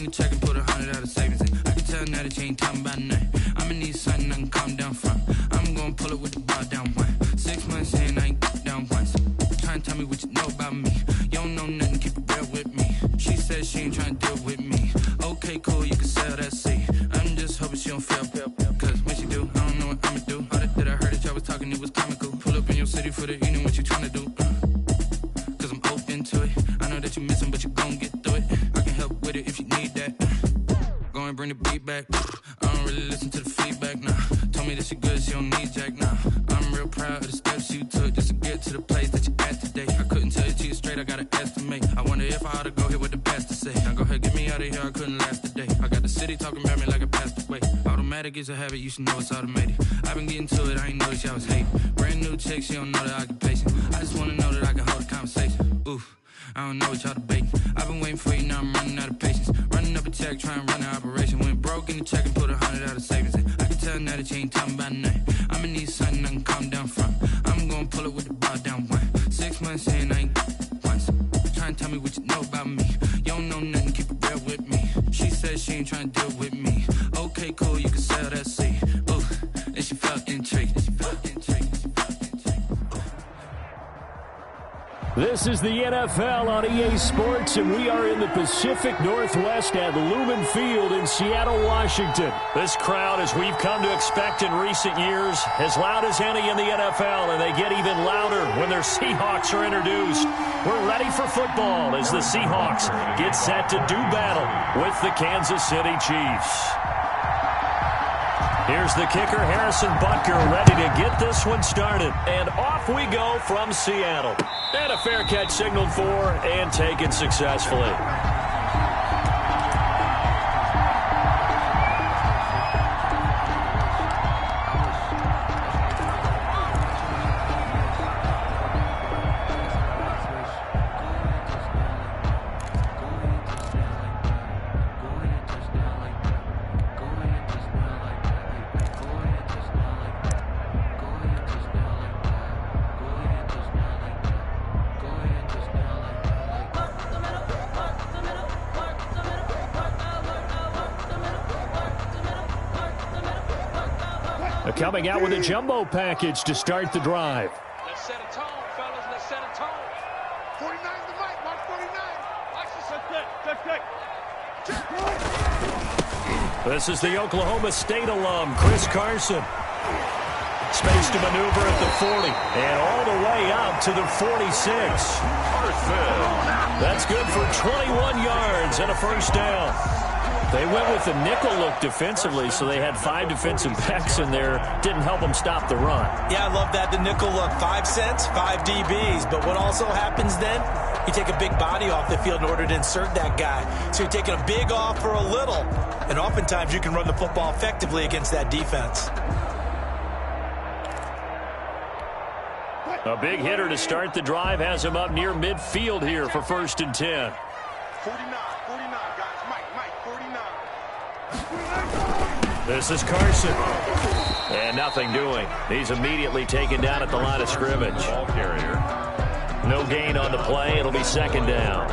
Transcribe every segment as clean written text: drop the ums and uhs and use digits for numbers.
in the check and put 100 out of savings in. I can tell now that you ain't talking about nothing. I'ma need something I can calm down from. I'm gonna pull it with the bar down one. 6 months in, I ain't down once. Trying to tell me what you know about me. You don't know nothing, keep it real with me. She said she ain't trying to deal with me. Okay, cool, you can sell that seat. I'm just hoping she don't fail. Cause when she do, I don't know what I'ma do. All that I heard that y'all was talking, it was comical. Pull up in your city for the evening, what you trying to do? Cause I'm open to it. I know that you missing, but you gon' get through it. I can help with it if you need that. Go and bring the beat back. I don't really listen to the feedback, nah. Told me that she good, she don't need jack, nah. I'm real proud of the steps you took just to get to the place that you at today. I couldn't tell you to you straight, I gotta estimate. I wonder if I ought to go here with the best to say. Now go ahead, get me out of here, I couldn't last today. I got the city talking about me like I passed away. Automatic is a habit, you should know it's automated. I've been getting to it, I ain't noticed y'all was hating. Brand new chick, she don't know the occupation. I just wanna know that I can hold a conversation. Oof, I don't know what y'all debating. I've been waiting for you, now I'm running out of patience. Running up a check, trying to run an operation. Went broke in the check and put 100 out of savings in. I can tell now that you ain't talking about nothing. I'ma need something I can calm down from. I'm gonna pull it with the bar down one. 6 months in, I ain't once. Trying to tell me what you know about me. You don't know nothing, keep it real with me. She said she ain't trying to deal with me. Okay, cool, you can sell that seat. Ooh, and she felt intrigued. This is the NFL on EA Sports, and we are in the Pacific Northwest at Lumen Field in Seattle, Washington. This crowd, as we've come to expect in recent years, as loud as any in the NFL, and they get even louder when their Seahawks are introduced. We're ready for football as the Seahawks get set to do battle with the Kansas City Chiefs. Here's the kicker, Harrison Butker, ready to get this one started. And off we go from Seattle. And a fair catch signaled for and taken successfully. Coming out with a jumbo package to start the drive. Let's set a tone, fellas. Let's set a tone. 49 the mic. Mark 49. This is the Oklahoma State alum, Chris Carson. Space to maneuver at the 40. And all the way out to the 46. That's good for 21 yards and a first down. They went with the nickel look defensively, so they had 5 defensive backs in there. Didn't help them stop the run. Yeah, I love that, the nickel look. 5 cents, 5 DBs. But what also happens then, you take a big body off the field in order to insert that guy. So you're taking a big off for a little. And oftentimes you can run the football effectively against that defense. A big hitter to start the drive has him up near midfield here for 1st and 10. 49, guys. Mike, 49. This is Carson. And nothing doing. He's immediately taken down at the line of scrimmage. Ball carrier. No gain on the play. It'll be 2nd down.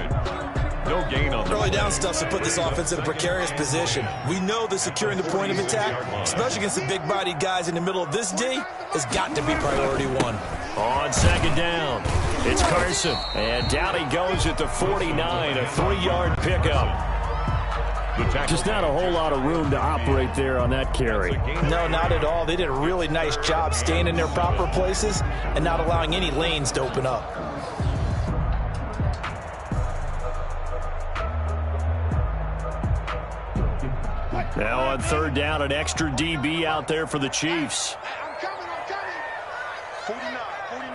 No gain on the early down stuff to put this offense in a precarious position. We know that securing the point of attack, especially against the big-bodied guys in the middle of this D, has got to be priority 1. On 2nd down, it's Carson. And down he goes at the 49, a 3-yard pickup. Just not a whole lot of room to operate there on that carry. No, not at all. They did a really nice job staying in their proper places and not allowing any lanes to open up. Now on 3rd down, an extra DB out there for the Chiefs. I'm coming. 49,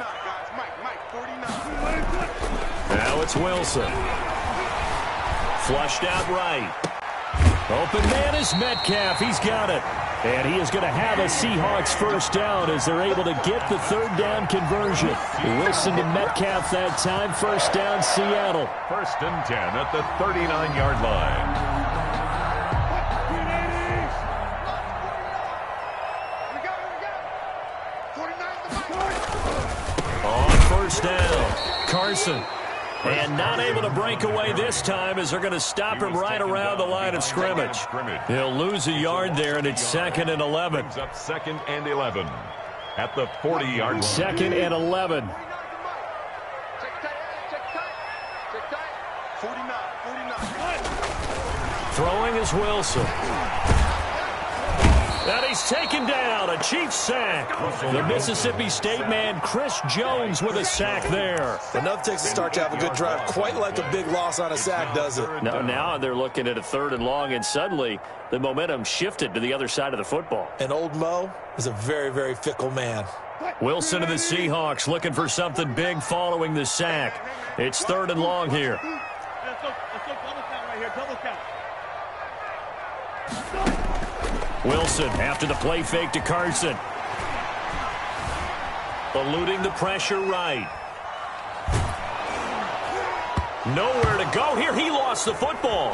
guys. Mike, 49. Now it's Wilson. Flushed out right. Open man is Metcalf. He's got it. And he is going to have a Seahawks first down as they're able to get the 3rd down conversion. Wilson to Metcalf that time. 1st down, Seattle. 1st and 10 at the 39-yard line. On 1st down, Carson. And not able to break away this time as they're going to stop him right around the line of scrimmage. He'll lose a yard there, and it's 2nd and 11. Brings up 2nd and 11 at the 40-yard line. 2nd and 11. 49. Throwing is Wilson. And he's taken down, a Chiefs sack. The Mississippi State man, Chris Jones, with a sack there. Enough takes to start to have a good drive, quite like a big loss on a sack, does it? Now they're looking at a 3rd and long, and suddenly the momentum shifted to the other side of the football. And old Mo is a very, very fickle man. Wilson of the Seahawks looking for something big following the sack. It's 3rd and long here. Let's go double count right here, double count. Wilson after the play fake to Carson. Eluding the pressure right. Nowhere to go here. He lost the football.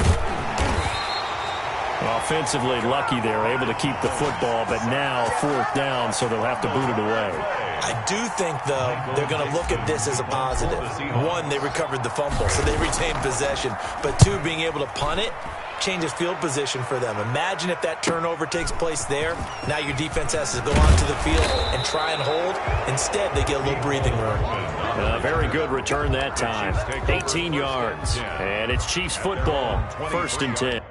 Offensively lucky they're able to keep the football, but now 4th down, so they'll have to boot it away. I do think, though, they're going to look at this as a positive. 1, they recovered the fumble, so they retained possession. But 2, being able to punt it changes field position for them. Imagine if that turnover takes place there. Now your defense has to go onto the field and try and hold. Instead, they get a little breathing room. Very good return that time. 18 yards. And it's Chiefs football. 1st and 10.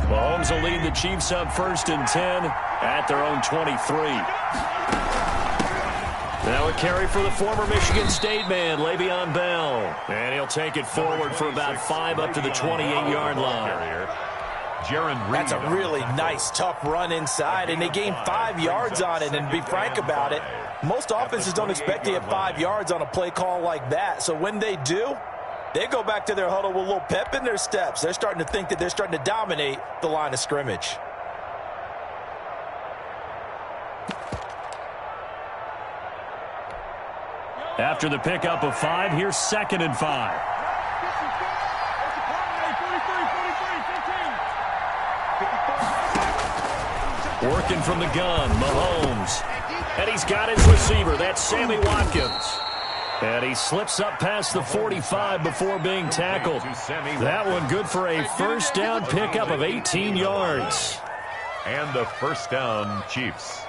Mahomes will lead the Chiefs up 1st and 10 at their own 23. Now a carry for the former Michigan State man, Le'Veon Bell. And he'll take it forward for about 5 up to the 28-yard line. That's a really nice, tough run inside, and they gained 5 yards on it. And to be frank about it, most offenses don't expect to get 5 yards on a play call like that. So when they do, they go back to their huddle with a little pep in their steps. They're starting to think that they're starting to dominate the line of scrimmage. After the pickup of 5, here's 2nd and 5. Working from the gun, Mahomes. And he's got his receiver. That's Sammy Watkins. And he slips up past the 45 before being tackled. That one good for a 1st down pickup of 18 yards. And the 1st down, Chiefs.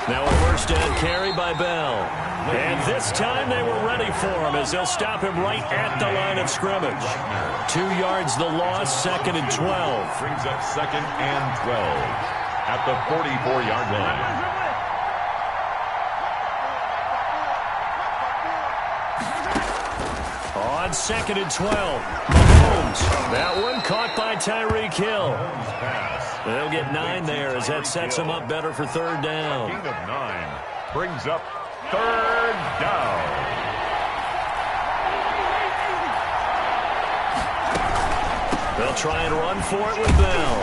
Now a 1st down carry by Bell. And this time they were ready for him as they'll stop him right at the line of scrimmage. 2 yards the loss, 2nd and 12. Brings up 2nd and 12 at the 44-yard line. On 2nd and 12, Mahomes. That one caught by Tyreek Hill. They'll get 9 there as that sets them up better for 3rd down. Gain of 9 brings up 3rd down. They'll try and run for it with Bell.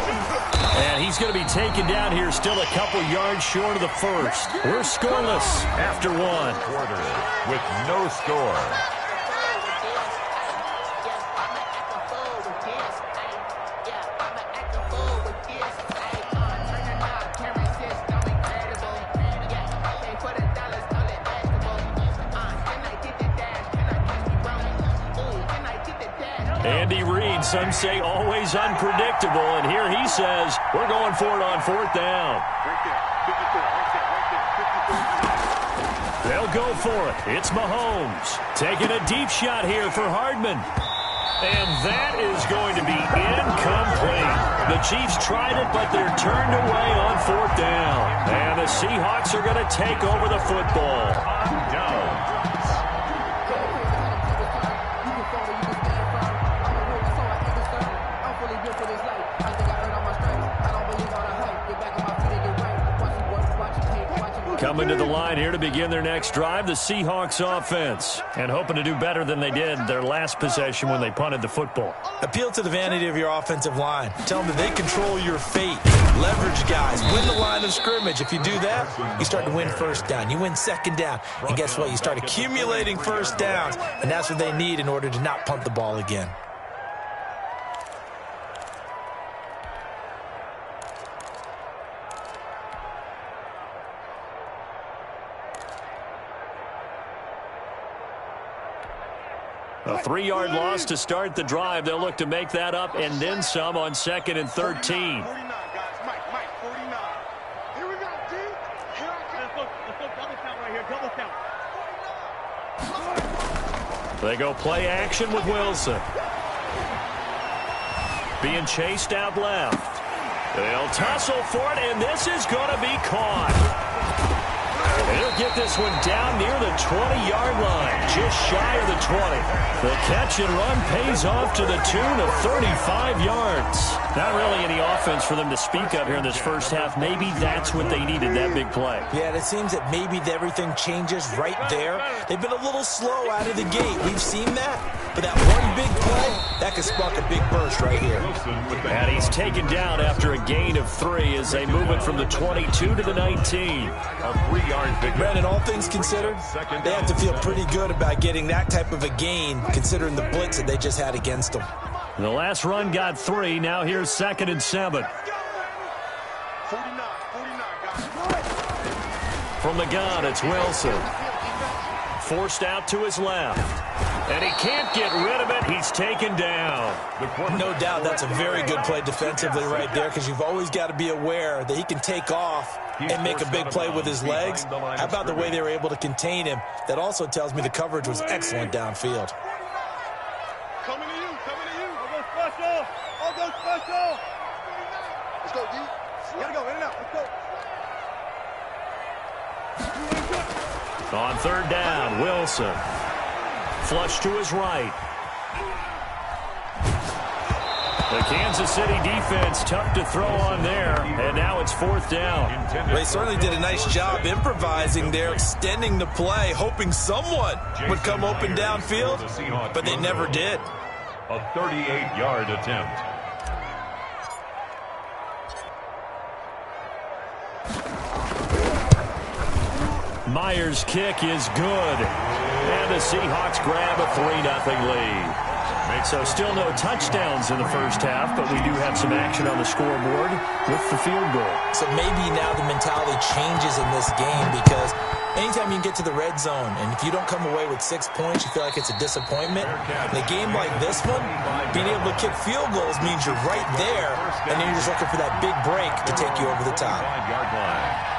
And he's going to be taken down here, still a couple yards short of the 1st. We're scoreless after 1. Quarter with no score. Andy Reid, some say always unpredictable, and here he says, we're going for it on 4th down. They'll go for it. It's Mahomes taking a deep shot here for Hardman. And that is going to be incomplete. The Chiefs tried it, but they're turned away on 4th down. And the Seahawks are going to take over the football. Coming to the line here to begin their next drive, the Seahawks offense. And hoping to do better than they did their last possession when they punted the football. Appeal to the vanity of your offensive line. Tell them that they control your fate. Leverage guys. Win the line of scrimmage. If you do that, you start to win 1st down. You win 2nd down. And guess what? You start accumulating 1st downs. And that's what they need in order to not punt the ball again. A 3-yard loss to start the drive. They'll look to make that up and then some on 2nd and 13. 49, guys. Mike, 49. Here we go, D. Here I come. Let's go double count right here. Double count. They go play action with Wilson. Being chased out left. They'll tussle for it, and this is going to be caught. They'll get this one down near the 20-yard line, just shy of the 20. The catch and run pays off to the tune of 35 yards. Not really any offense for them to speak of here in this first half. Maybe that's what they needed, that big play. Yeah, it seems that maybe everything changes right there. They've been a little slow out of the gate. We've seen that. But that one big play, that could spark a big burst right here. And he's taken down after a gain of 3 as they move it from the 22 to the 19. A 3-yard pickup. Brandon, all things considered, they have to feel pretty good about getting that type of a gain considering the blitz that they just had against them. The last run got 3. Now here's 2nd and 7. 49, guys. From the gun, it's Wilson. Forced out to his left. And he can't get rid of it. He's taken down. No doubt that's a very good play defensively right there because you've always got to be aware that he can take off and make a big play with his legs. How about the way they were able to contain him? That also tells me the coverage was excellent downfield. Coming to you. I'll go special. Let's go, D. You gotta go in and out. Let's go. On 3rd down, Wilson. Flush to his right. The Kansas City defense tough to throw on there, and now it's 4th down. They certainly did a nice job improvising there, extending the play, hoping someone would come open downfield, but they never did. A 38-yard attempt. Myers' kick is good. And the Seahawks grab a 3-0 lead. So still no touchdowns in the first half, but we do have some action on the scoreboard with the field goal. So maybe now the mentality changes in this game because anytime you can get to the red zone, and if you don't come away with 6 points, you feel like it's a disappointment. In a game like this one, being able to kick field goals means you're right there, and then you're just looking for that big break to take you over the top. 5-yard line.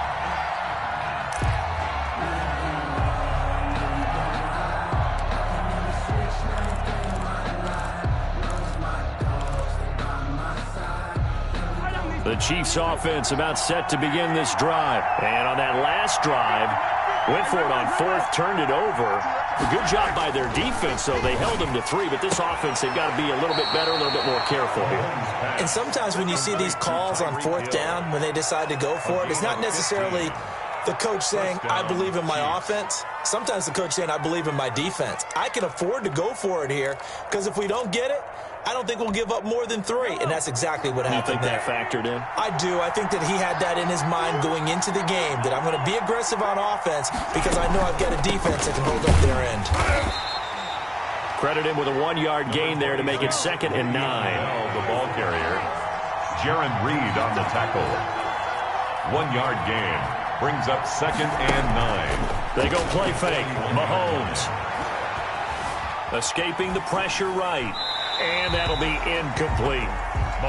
The Chiefs offense about set to begin this drive. And on that last drive, went for it on 4th, turned it over. A good job by their defense, though. They held them to 3, but this offense, they've got to be a little bit better, a little bit more careful here. And sometimes when you see these calls on 4th down, when they decide to go for it, it's not necessarily the coach saying, I believe in my offense. Sometimes the coach saying, I believe in my defense. I can afford to go for it here because if we don't get it, I don't think we'll give up more than 3, and that's exactly what happened there. You think that factored in? I do. I think that he had that in his mind going into the game, that I'm going to be aggressive on offense because I know I've got a defense that can hold up their end. Credit him with a 1-yard gain there to make it 2nd and 9. The ball carrier, Jaron Reed on the tackle. 1-yard gain brings up 2nd and 9. They go play fake. Mahomes escaping the pressure right. And that'll be incomplete.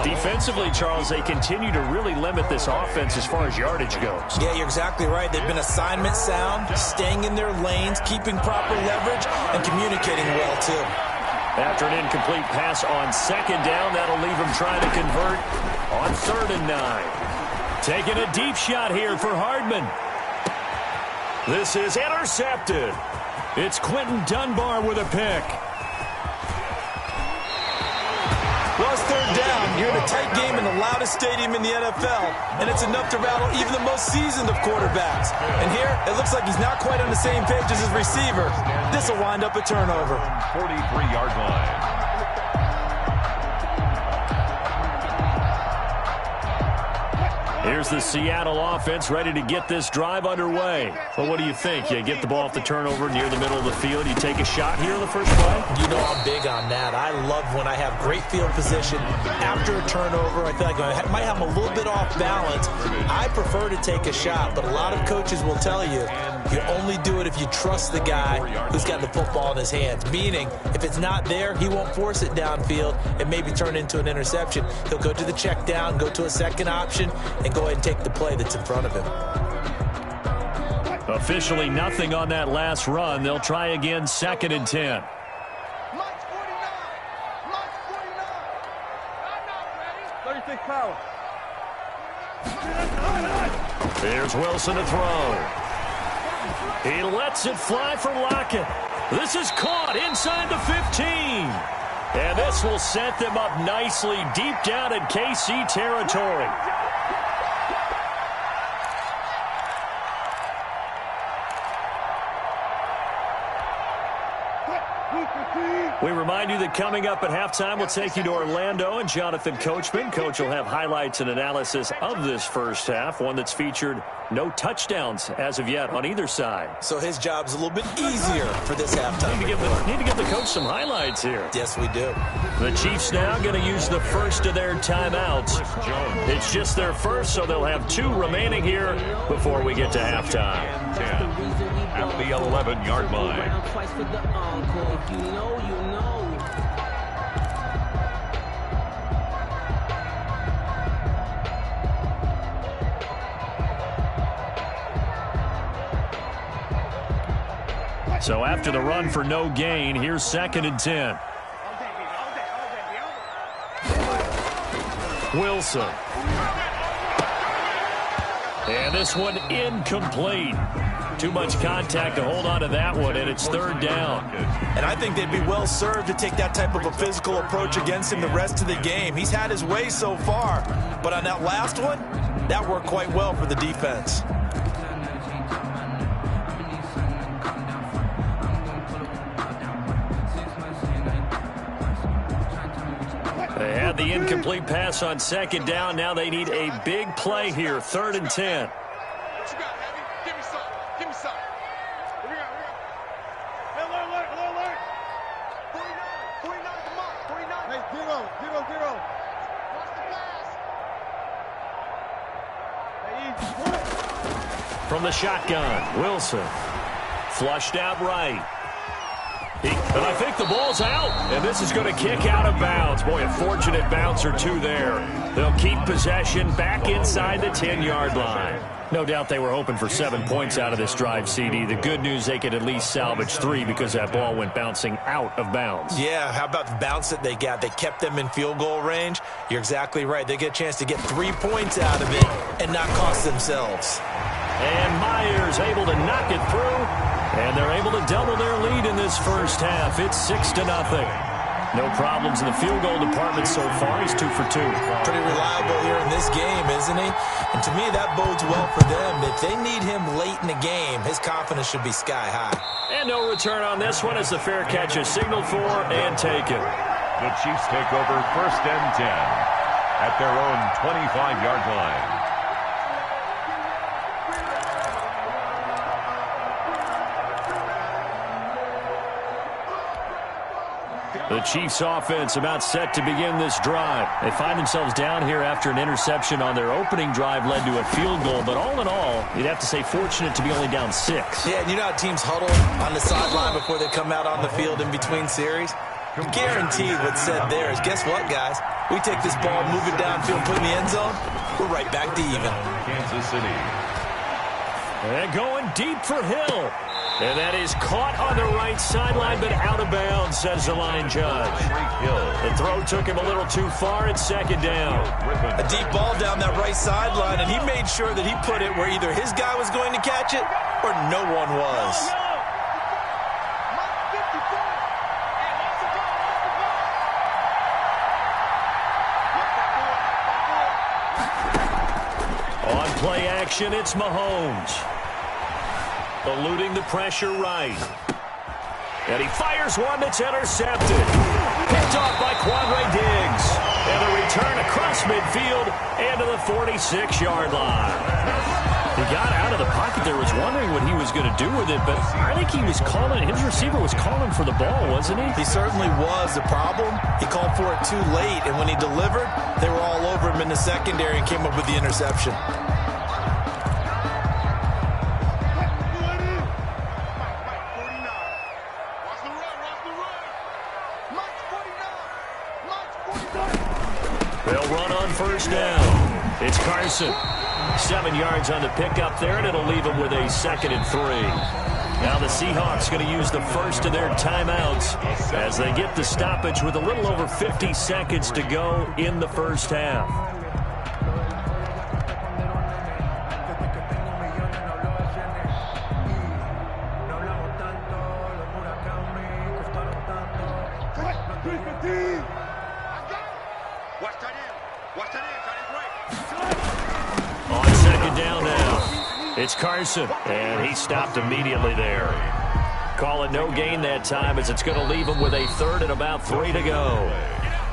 Defensively, Charles, they continue to really limit this offense as far as yardage goes. Yeah, you're exactly right. They've been assignment sound, staying in their lanes, keeping proper leverage, and communicating well, too. After an incomplete pass on second down, that'll leave them trying to convert on 3rd and 9. Taking a deep shot here for Hardman. This is intercepted. It's Quentin Dunbar with a pick. Well, it's 3rd down. You're in a tight game in the loudest stadium in the NFL, and it's enough to rattle even the most seasoned of quarterbacks. And here, it looks like he's not quite on the same page as his receiver. This will wind up a turnover. 43-yard line. Here's the Seattle offense ready to get this drive underway. Well, what do you think? You get the ball off the turnover near the middle of the field. You take a shot here in the first play? You know I'm big on that. I love when I have great field position. After a turnover, I feel like I might have a little bit off balance. I prefer to take a shot, but a lot of coaches will tell you only do it if you trust the guy who's got the football in his hands. Meaning, if it's not there, he won't force it downfield and maybe turn into an interception. He'll go to the check down, go to a second option, and go ahead and take the play that's in front of him. Officially nothing on that last run. They'll try again, 2nd and 10. Mike's 49. Mike's 49. 36 power. Here's Wilson to throw. He lets it fly for Lockett. This is caught inside the 15. And this will set them up nicely deep down in KC territory. We remind you that coming up at halftime, we'll take you to Orlando and Jonathan Coachman. Coach will have highlights and analysis of this first half, one that's featured no touchdowns as of yet on either side. So his job's a little bit easier for this halftime. Need to give the coach some highlights here. Yes, we do. The Chiefs now going to use the first of their timeouts. It's just their first, so they'll have 2 remaining here before we get to halftime. 10 at the 11-yard line. So after the run for no gain, here's 2nd and 10. Wilson. And this one incomplete. Too much contact to hold on to that one, and it's 3rd down. And I think they'd be well served to take that type of a physical approach against him the rest of the game. He's had his way so far, but on that last one, that worked quite well for the defense. They had the incomplete pass on 2nd down. Now they need a big play here, 3rd and 10. From the shotgun, Wilson. Flushed out right. And I think the ball's out, and this is going to kick out of bounds. Boy, a fortunate bounce or 2 there. They'll keep possession back inside the 10-yard line. No doubt they were hoping for 7 points out of this drive, CD. The good news, they could at least salvage 3 because that ball went bouncing out of bounds. Yeah, how about the bounce that they got? They kept them in field goal range. You're exactly right. They get a chance to get 3 points out of it and not cost themselves. And Myers able to knock it through. And they're able to double their lead in this first half. It's 6-0. No problems in the field goal department so far. He's 2 for 2. Pretty reliable here in this game, isn't he? And to me, that bodes well for them. If they need him late in the game, his confidence should be sky high. And no return on this one as the fair catch is signaled for and taken. The Chiefs take over 1st and 10 at their own 25-yard line. The Chiefs offense about set to begin this drive. They find themselves down here after an interception on their opening drive led to a field goal. But all in all, you'd have to say fortunate to be only down 6. Yeah, and you know how teams huddle on the sideline before they come out on the field in between series? Guaranteed what's said there is, guess what, guys? We take this ball, move it downfield, put it in the end zone, we're right back to even. Kansas City. And going deep for Hill. And that is caught on the right sideline, but out of bounds, says the line judge. The throw took him a little too far. It's second down. A deep ball down that right sideline, and he made sure that he put it where either his guy was going to catch it or no one was. On play action, it's Mahomes. Eluding the pressure right. And he fires one that's intercepted. Picked off by Quandre Diggs. And a return across midfield and to the 46-yard line. He got out of the pocket there, was wondering what he was going to do with it, but I think he was calling, his receiver was calling for the ball, wasn't he? He certainly was. The problem, he called for it too late, and when he delivered, they were all over him in the secondary and came up with the interception. They'll run on first down. It's Carson. 7 yards on the pickup there, and it'll leave him with a 2nd and 3. Now the Seahawks going to use the first of their timeouts as they get the stoppage with a little over 50 seconds to go in the first half. On second down now, it's Carson, and he stopped immediately there. Call it no gain that time as it's going to leave him with a 3rd and about 3 to go.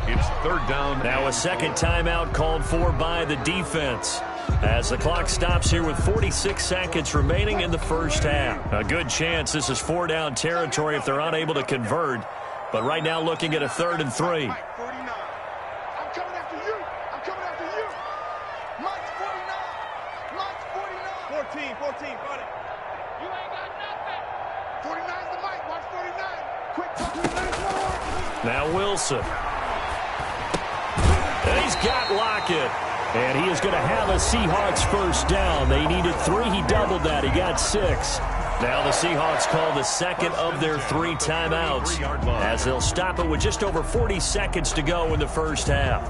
It's 3rd down. Now a second timeout called for by the defense as the clock stops here with 46 seconds remaining in the first half. A good chance this is 4-down territory if they're unable to convert, but right now looking at a 3rd and 3. Now Wilson. And he's got Lockett. And he is going to have a Seahawks first down. They needed 3. He doubled that. He got 6. Now the Seahawks call the second of their 3 timeouts as they'll stop it with just over 40 seconds to go in the first half.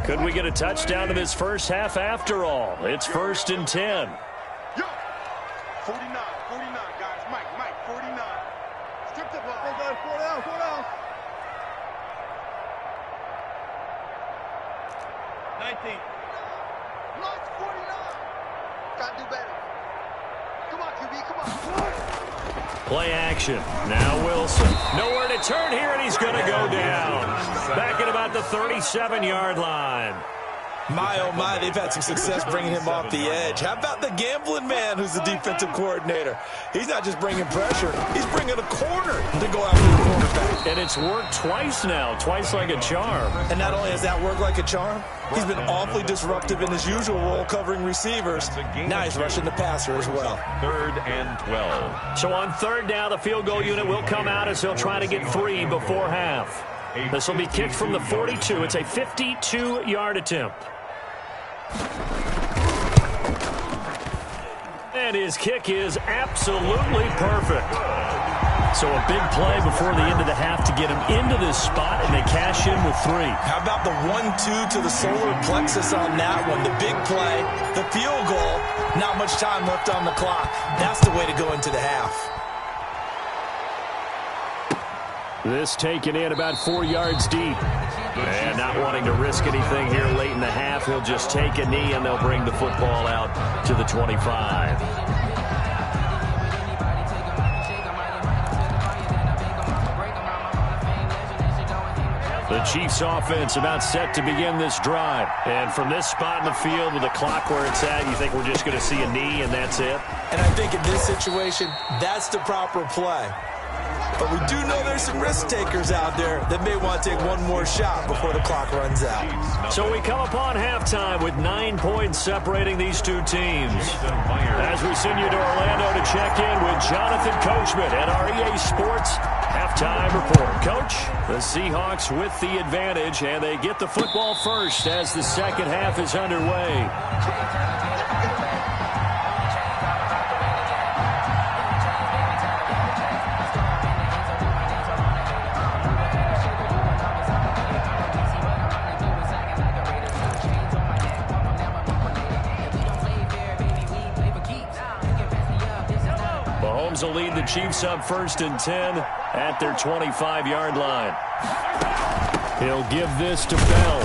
Could we get a touchdown in this first half after all? It's 1st and 10. 49, guys. Mike, 49. Strip the ball. 4 down. 19. Mike's 49. Gotta do better. Come on, QB, come on. Play action. Now Wilson. Nowhere to turn here, and he's going to go down. Back at about the 37-yard line. My, oh my, they've had some success bringing him off the edge. How about the gambling man who's the defensive coordinator? He's not just bringing pressure. He's bringing a corner to go after the quarterback. And it's worked twice now, twice like a charm. And not only has that worked like a charm, he's been awfully disruptive in his usual role covering receivers. Now he's rushing the passer as well. 3rd and 12. So on 3rd down, the field goal unit will come out as they'll try to get 3 before half. This will be kicked from the 42. It's a 52-yard attempt. And his kick is absolutely perfect. So a big play before the end of the half to get him into this spot, and they cash in with 3. How about the 1-2 to the solar plexus on that one? The big play, the field goal, not much time left on the clock. That's the way to go into the half. This taken in about 4 yards deep. And not wanting to risk anything here late in the half, he'll just take a knee, and they'll bring the football out to the 25. The Chiefs offense about set to begin this drive. And from this spot in the field with the clock where it's at, you think we're just going to see a knee and that's it? And I think in this situation, that's the proper play. But we do know there's some risk takers out there that may want to take one more shot before the clock runs out. So we come upon halftime with 9 points separating these two teams. As we send you to Orlando to check in with Jonathan Coachman at our EA Sports Halftime Report. Coach, the Seahawks with the advantage, and they get the football first as the second half is underway. Mahomes will lead the Chiefs up 1st and 10 at their 25-yard line. He'll give this to Bell.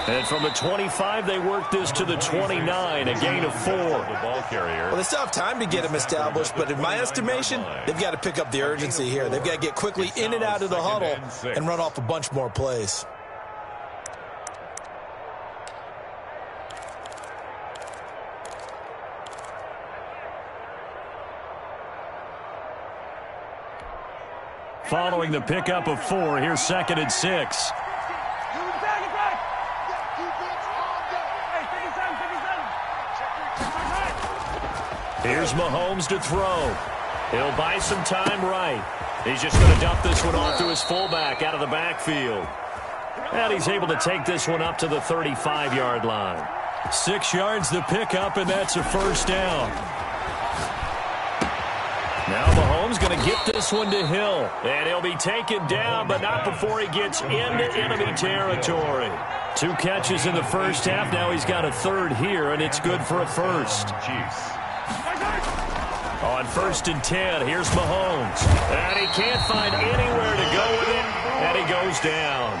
And from the 25, they work this to the 29, a gain of 4. Well, they still have time to get him established, but in my estimation, they've got to pick up the urgency here. They've got to get quickly in and out of the huddle and run off a bunch more plays. Following the pickup of 4, here's 2nd and 6. Here's Mahomes to throw. He'll buy some time right. He's just going to dump this one off to his fullback out of the backfield. And he's able to take this one up to the 35-yard line. 6 yards the pickup, and that's a 1st down. Now Mahomes going to get this one to Hill. And he'll be taken down, but not before he gets into enemy territory. 2 catches in the first half. Now he's got a 3rd here, and it's good for a 1st. Chiefs. On 1st and 10, here's Mahomes. And he can't find anywhere to go with it, and he goes down.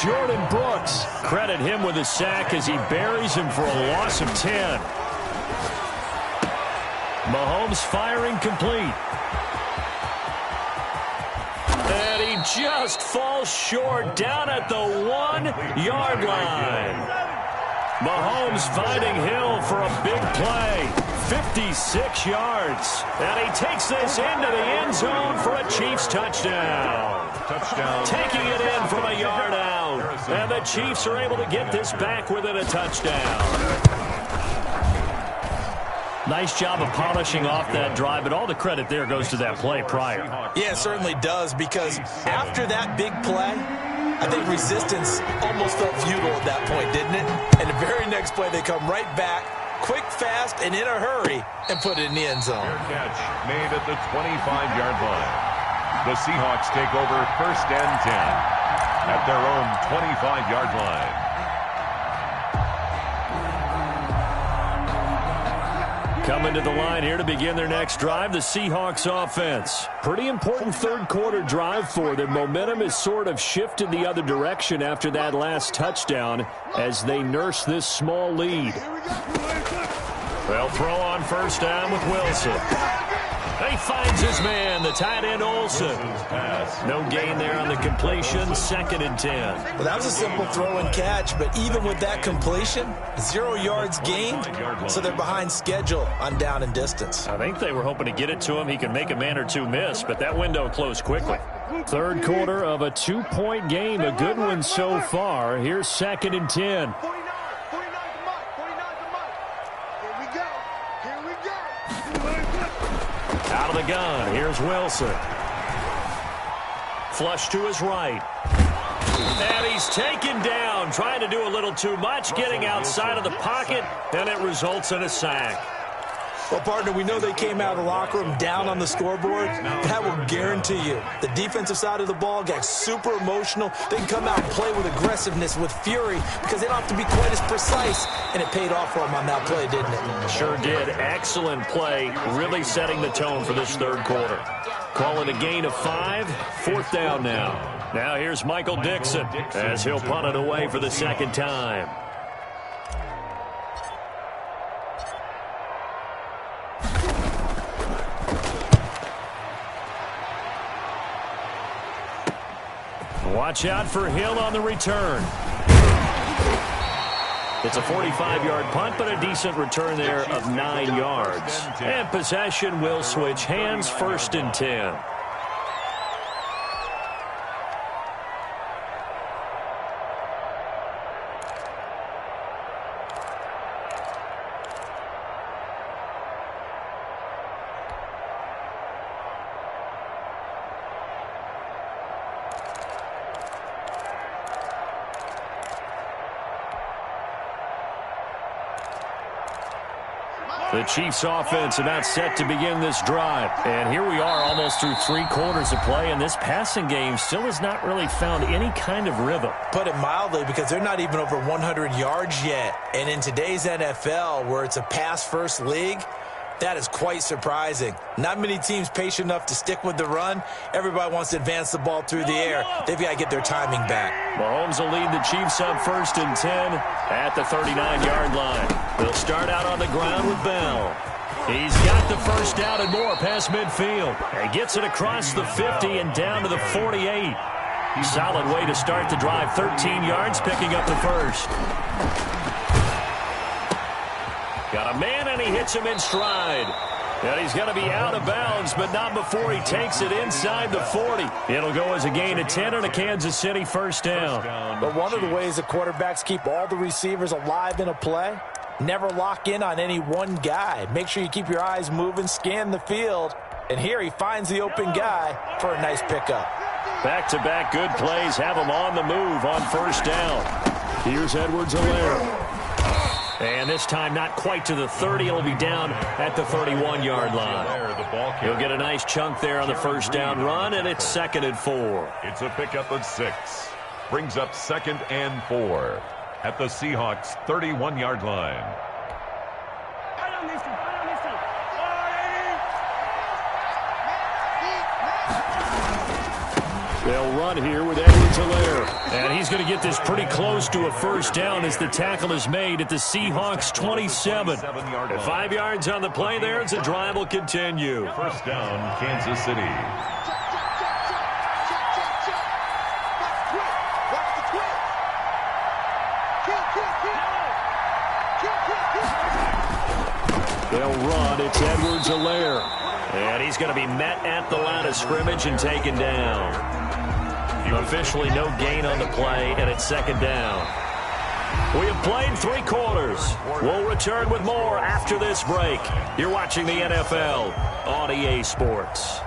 Jordan Brooks, credit him with a sack as he buries him for a loss of 10. Mahomes firing complete. And he just falls short down at the 1-yard line. Mahomes finding Hill for a big play. 56 yards. And he takes this into the end zone for a Chiefs touchdown. Taking it in from a yard out. And the Chiefs are able to get this back within a touchdown. Nice job of polishing off that drive, but all the credit there goes to that play prior. Yeah, it certainly does, because after that big play, I think resistance almost felt futile at that point, didn't it? And the very next play, they come right back, quick, fast, and in a hurry, and put it in the end zone. Fair catch made at the 25-yard line. The Seahawks take over 1st and 10 at their own 25-yard line. Coming to the line here to begin their next drive, the Seahawks offense. Pretty important 3rd quarter drive for them. Momentum has sort of shifted the other direction after that last touchdown as they nurse this small lead. They'll throw on 1st down with Wilson. He finds his man, the tight end Olsen. No gain there on the completion, 2nd and 10. Well, that was a simple throw and catch, but even with that completion, 0 yards gained, so they're behind schedule on down and distance. I think they were hoping to get it to him. He can make a man or 2 miss, but that window closed quickly. 3rd quarter of a 2-point game, a good one so far. Here's 2nd and 10. Out of the gun, here's Wilson. Flush to his right. And he's taken down, trying to do a little too much, getting outside of the pocket, and it results in a sack. Well, partner, we know they came out of the locker room down on the scoreboard. That will guarantee you the defensive side of the ball got super emotional. They can come out and play with aggressiveness, with fury, because they don't have to be quite as precise. And it paid off for them on that play, didn't it? Sure did. Excellent play, really setting the tone for this 3rd quarter. Calling a gain of 5, 4th down now. Now here's Michael Dixon as he'll punt it away for the 2nd time. Watch out for Hill on the return. It's a 45-yard punt, but a decent return there of 9 yards. And possession will switch hands, 1st and 10. The Chiefs offense about set to begin this drive. And here we are almost through 3 quarters of play, and this passing game still has not really found any kind of rhythm. Put it mildly, because they're not even over 100 yards yet. And in today's NFL, where it's a pass-first league, that is quite surprising. Not many teams patient enough to stick with the run. Everybody wants to advance the ball through the air. They've got to get their timing back. Mahomes will lead the Chiefs up 1st and 10 at the 39-yard line. They'll start out on the ground with Bell. He's got the first down and more past midfield. And gets it across the 50 and down to the 48. Solid way to start the drive. 13 yards, picking up the first. Got a man, and he hits him in stride. And he's going to be out of bounds, but not before he takes it inside the 40. It'll go as a gain of 10 and a Kansas City first down. But one of the ways the quarterbacks keep all the receivers alive in a play, never lock in on any one guy. Make sure you keep your eyes moving, scan the field. And here he finds the open guy for a nice pickup. Back-to-back good plays have him on the move on first down. Here's Edwards-Helaire. And this time not quite to the 30. He'll be down at the 31-yard line. He'll get a nice chunk there on the first down run, and it's 2nd and 4. It's a pickup of 6. Brings up 2nd and 4 at the Seahawks' 31-yard line. They'll run here with Edwards-Helaire. And he's going to get this pretty close to a first down as the tackle is made at the Seahawks' 27. 5 yards on the play there as the drive will continue. First down, Kansas City. They'll run. It's Edwards-Helaire. And he's going to be met at the line of scrimmage and taken down. Officially no gain on the play, and it's 2nd down. We have played 3 quarters. We'll return with more after this break. You're watching the NFL on EA Sports.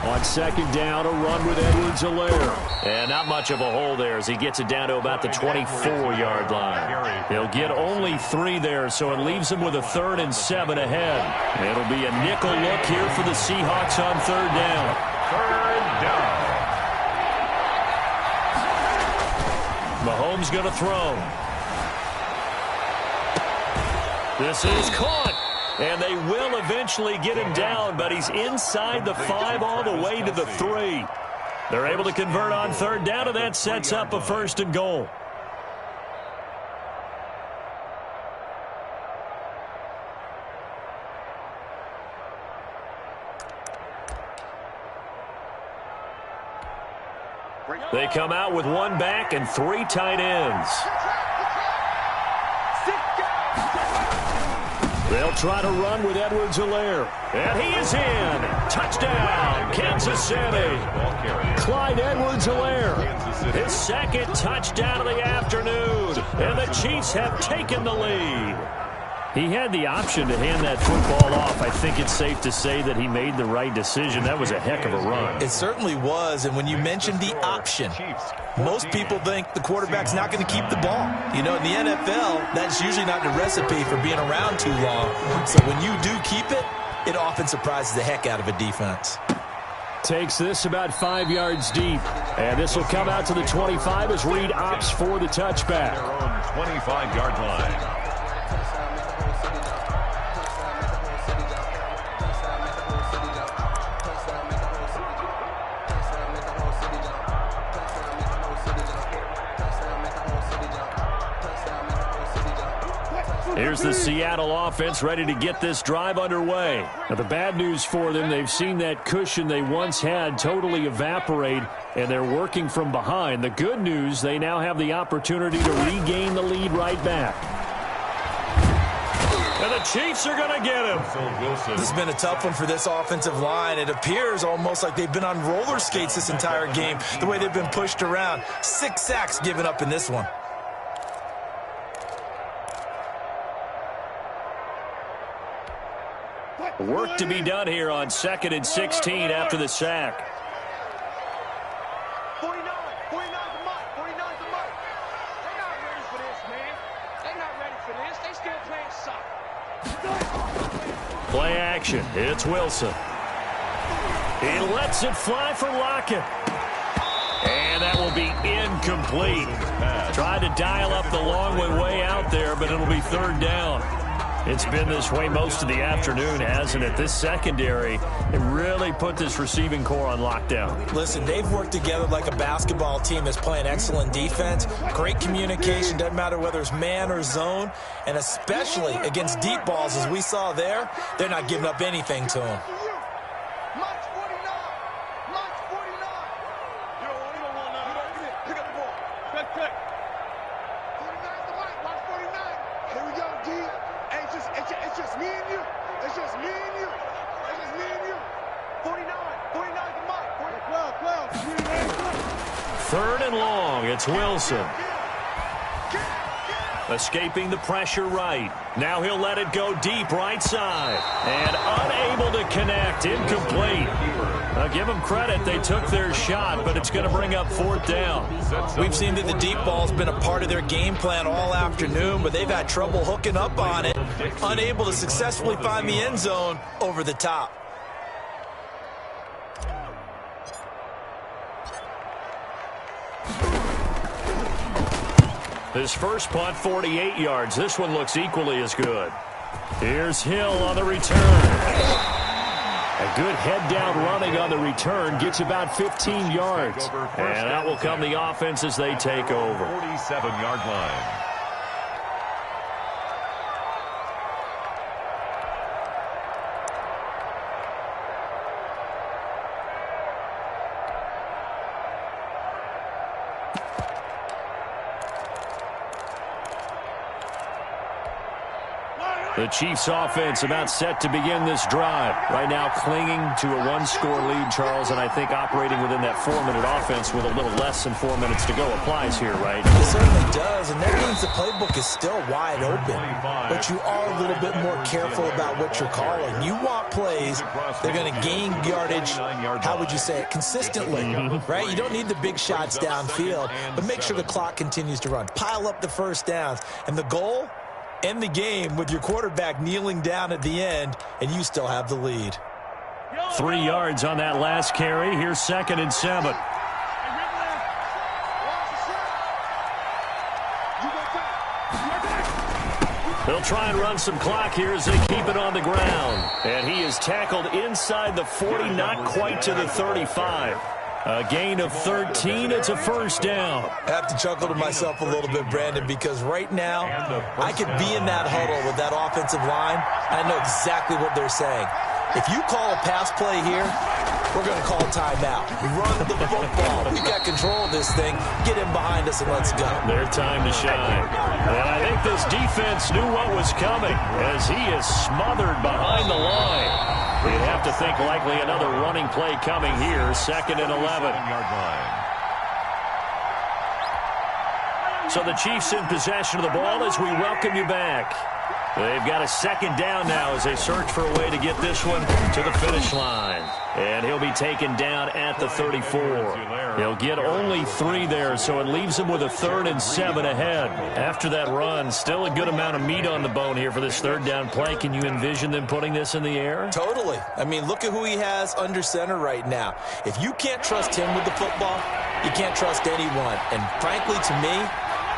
On 2nd down, a run with Edwards-Helaire. And not much of a hole there as he gets it down to about the 24-yard line. He'll get only 3 there, so it leaves him with a 3rd and 7 ahead. It'll be a nickel look here for the Seahawks on 3rd down. 3rd down. Mahomes going to throw. This is caught. And they will eventually get him down, but he's inside the 5 all the way to the 3. They're able to convert on 3rd down, and that sets up a 1st and goal. They come out with 1 back and 3 tight ends. They'll try to run with Edwards-Helaire. And he is in. Touchdown, Kansas City. Clyde Edwards-Helaire. His 2nd touchdown of the afternoon. And the Chiefs have taken the lead. He had the option to hand that football off. I think it's safe to say that he made the right decision. That was a heck of a run. It certainly was. And when you mentioned the option, most people think the quarterback's not going to keep the ball. You know, in the NFL, that's usually not the recipe for being around too long. So when you do keep it, it often surprises the heck out of a defense. Takes this about 5 yards deep. And this will come out to the 25 as Reed opts for the touchback. Their own 25-yard line. Here's the Seattle offense ready to get this drive underway. Now, the bad news for them, they've seen that cushion they once had totally evaporate, and they're working from behind. The good news, they now have the opportunity to regain the lead right back. And the Chiefs are going to get him. This has been a tough one for this offensive line. It appears almost like they've been on roller skates this entire game, the way they've been pushed around. 6 sacks given up in this one. Work to be done here on 2nd and 16 after the sack. 49's the mark. 49's the mark. They're not ready for this, man. They're not ready for this. They still playing soccer. Play action. It's Wilson. He lets it fly for Lockett. And that will be incomplete. Tried to dial up the long way out there, but it'll be 3rd down. It's been this way most of the afternoon, hasn't it? This secondary, it really put this receiving core on lockdown. Listen, they've worked together like a basketball team that's playing excellent defense. Great communication, doesn't matter whether it's man or zone. And especially against deep balls, as we saw there, they're not giving up anything to them. March 49. March 49. You don't want that. Pick up the ball. Check. 49's the mark. March 49. Here we go, D. Hey, it's just me and you. It's just me and you. It's just me and you. 49. 49's the mark. 12. 3rd and long. It's Wilson. Escaping the pressure right. Now he'll let it go deep right side. And unable to connect. Incomplete. Give them credit. They took their shot, but it's going to bring up 4th down. We've seen that the deep ball's been a part of their game plan all afternoon, but they've had trouble hooking up on it. Unable to successfully find the end zone over the top. His first punt, 48 yards. This one looks equally as good. Here's Hill on the return. A good head-down running on the return gets about 15 yards. And that will come the offense as they take over. 47-yard line. The Chiefs offense about set to begin this drive. Right now clinging to a 1-score lead, Charles, and I think operating within that 4-minute offense with a little less than 4 minutes to go applies here, right? It certainly does, and that means the playbook is still wide open. But you are a little bit more careful about what you're calling. You want plays that are going to gain yardage, how would you say it, consistently, right? You don't need the big shots downfield, but make sure the clock continues to run. Pile up the first downs, and the goal, end the game with your quarterback kneeling down at the end, and you still have the lead. 3 yards on that last carry. Here's 2nd and 7. They'll try and run some clock here as they keep it on the ground. And he is tackled inside the 40, not quite to the 35. A gain of 13. It's a 1st down. I have to chuckle to myself a little bit, Brandon, because right now I could be in that huddle with that offensive line. I know exactly what they're saying. If you call a pass play here, we're going to call a timeout. Run the football. We got control of this thing. Get him behind us and let's go. Their time to shine. And I think this defense knew what was coming as he is smothered behind the line. You'd have to think likely another running play coming here. 2nd and 11. So the Chiefs in possession of the ball as we welcome you back. They've got a 2nd down now as they search for a way to get this one to the finish line. And he'll be taken down at the 34. He'll get only 3 there, so it leaves him with a 3rd and 7 ahead. After that run, still a good amount of meat on the bone here for this 3rd down play. Can you envision them putting this in the air? Totally. I mean, look at who he has under center right now. If you can't trust him with the football, you can't trust anyone. And frankly, to me,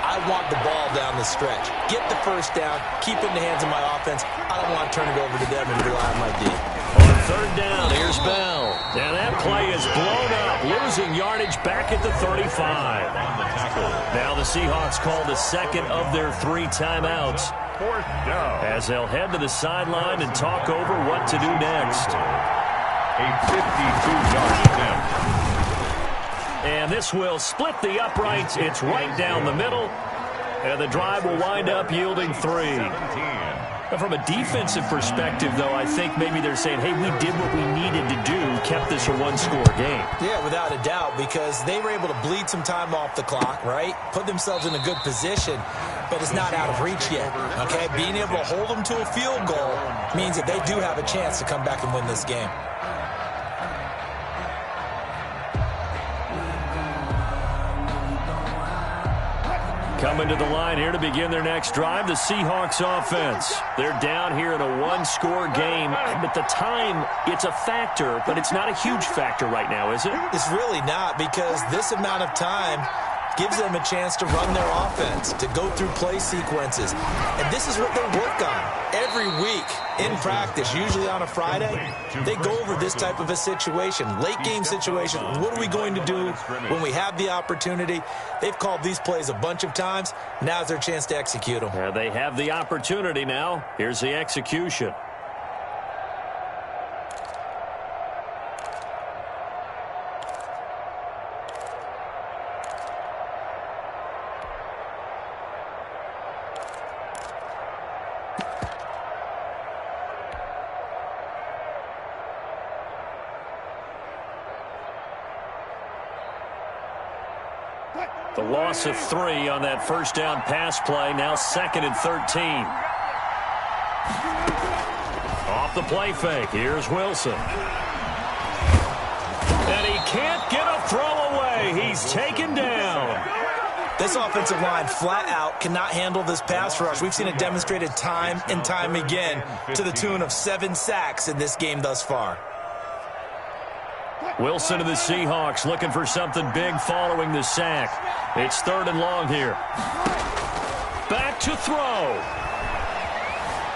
I want the ball down the stretch. Get the 1st down, keep it in the hands of my offense. I don't want to turn it over to them and rely on my D. On 3rd down, here's Bell. And that play is blown up, losing yardage back at the 35. Now the Seahawks call the 2nd of their 3 timeouts. 4th down. As they'll head to the sideline and talk over what to do next. A 52-yard attempt. And this will split the uprights. It's right down the middle. And the drive will wind up yielding 3. And from a defensive perspective, though, I think maybe they're saying, hey, we did what we needed to do, kept this a one-score game. Yeah, without a doubt, because they were able to bleed some time off the clock, right? Put themselves in a good position, but it's not out of reach yet, okay? Being able to hold them to a field goal means that they do have a chance to come back and win this game. Coming to the line here to begin their next drive, the Seahawks offense. They're down here in a one-score game. At the time, it's a factor, but it's not a huge factor right now, is it? It's really not, because this amount of time gives them a chance to run their offense, to go through play sequences. And this is what they work on every week in practice, usually on a Friday. They go over this type of a situation, late-game situation. What are we going to do when we have the opportunity? They've called these plays a bunch of times. Now's their chance to execute them. They have the opportunity now. Here's the execution. The loss of 3 on that first down pass play. Now 2nd and 13. Off the play fake. Here's Wilson. And he can't get a throw away. He's taken down. This offensive line flat out cannot handle this pass rush. We've seen it demonstrated time and time again to the tune of 7 sacks in this game thus far. Wilson of the Seahawks looking for something big following the sack. It's 3rd and long here. Back to throw.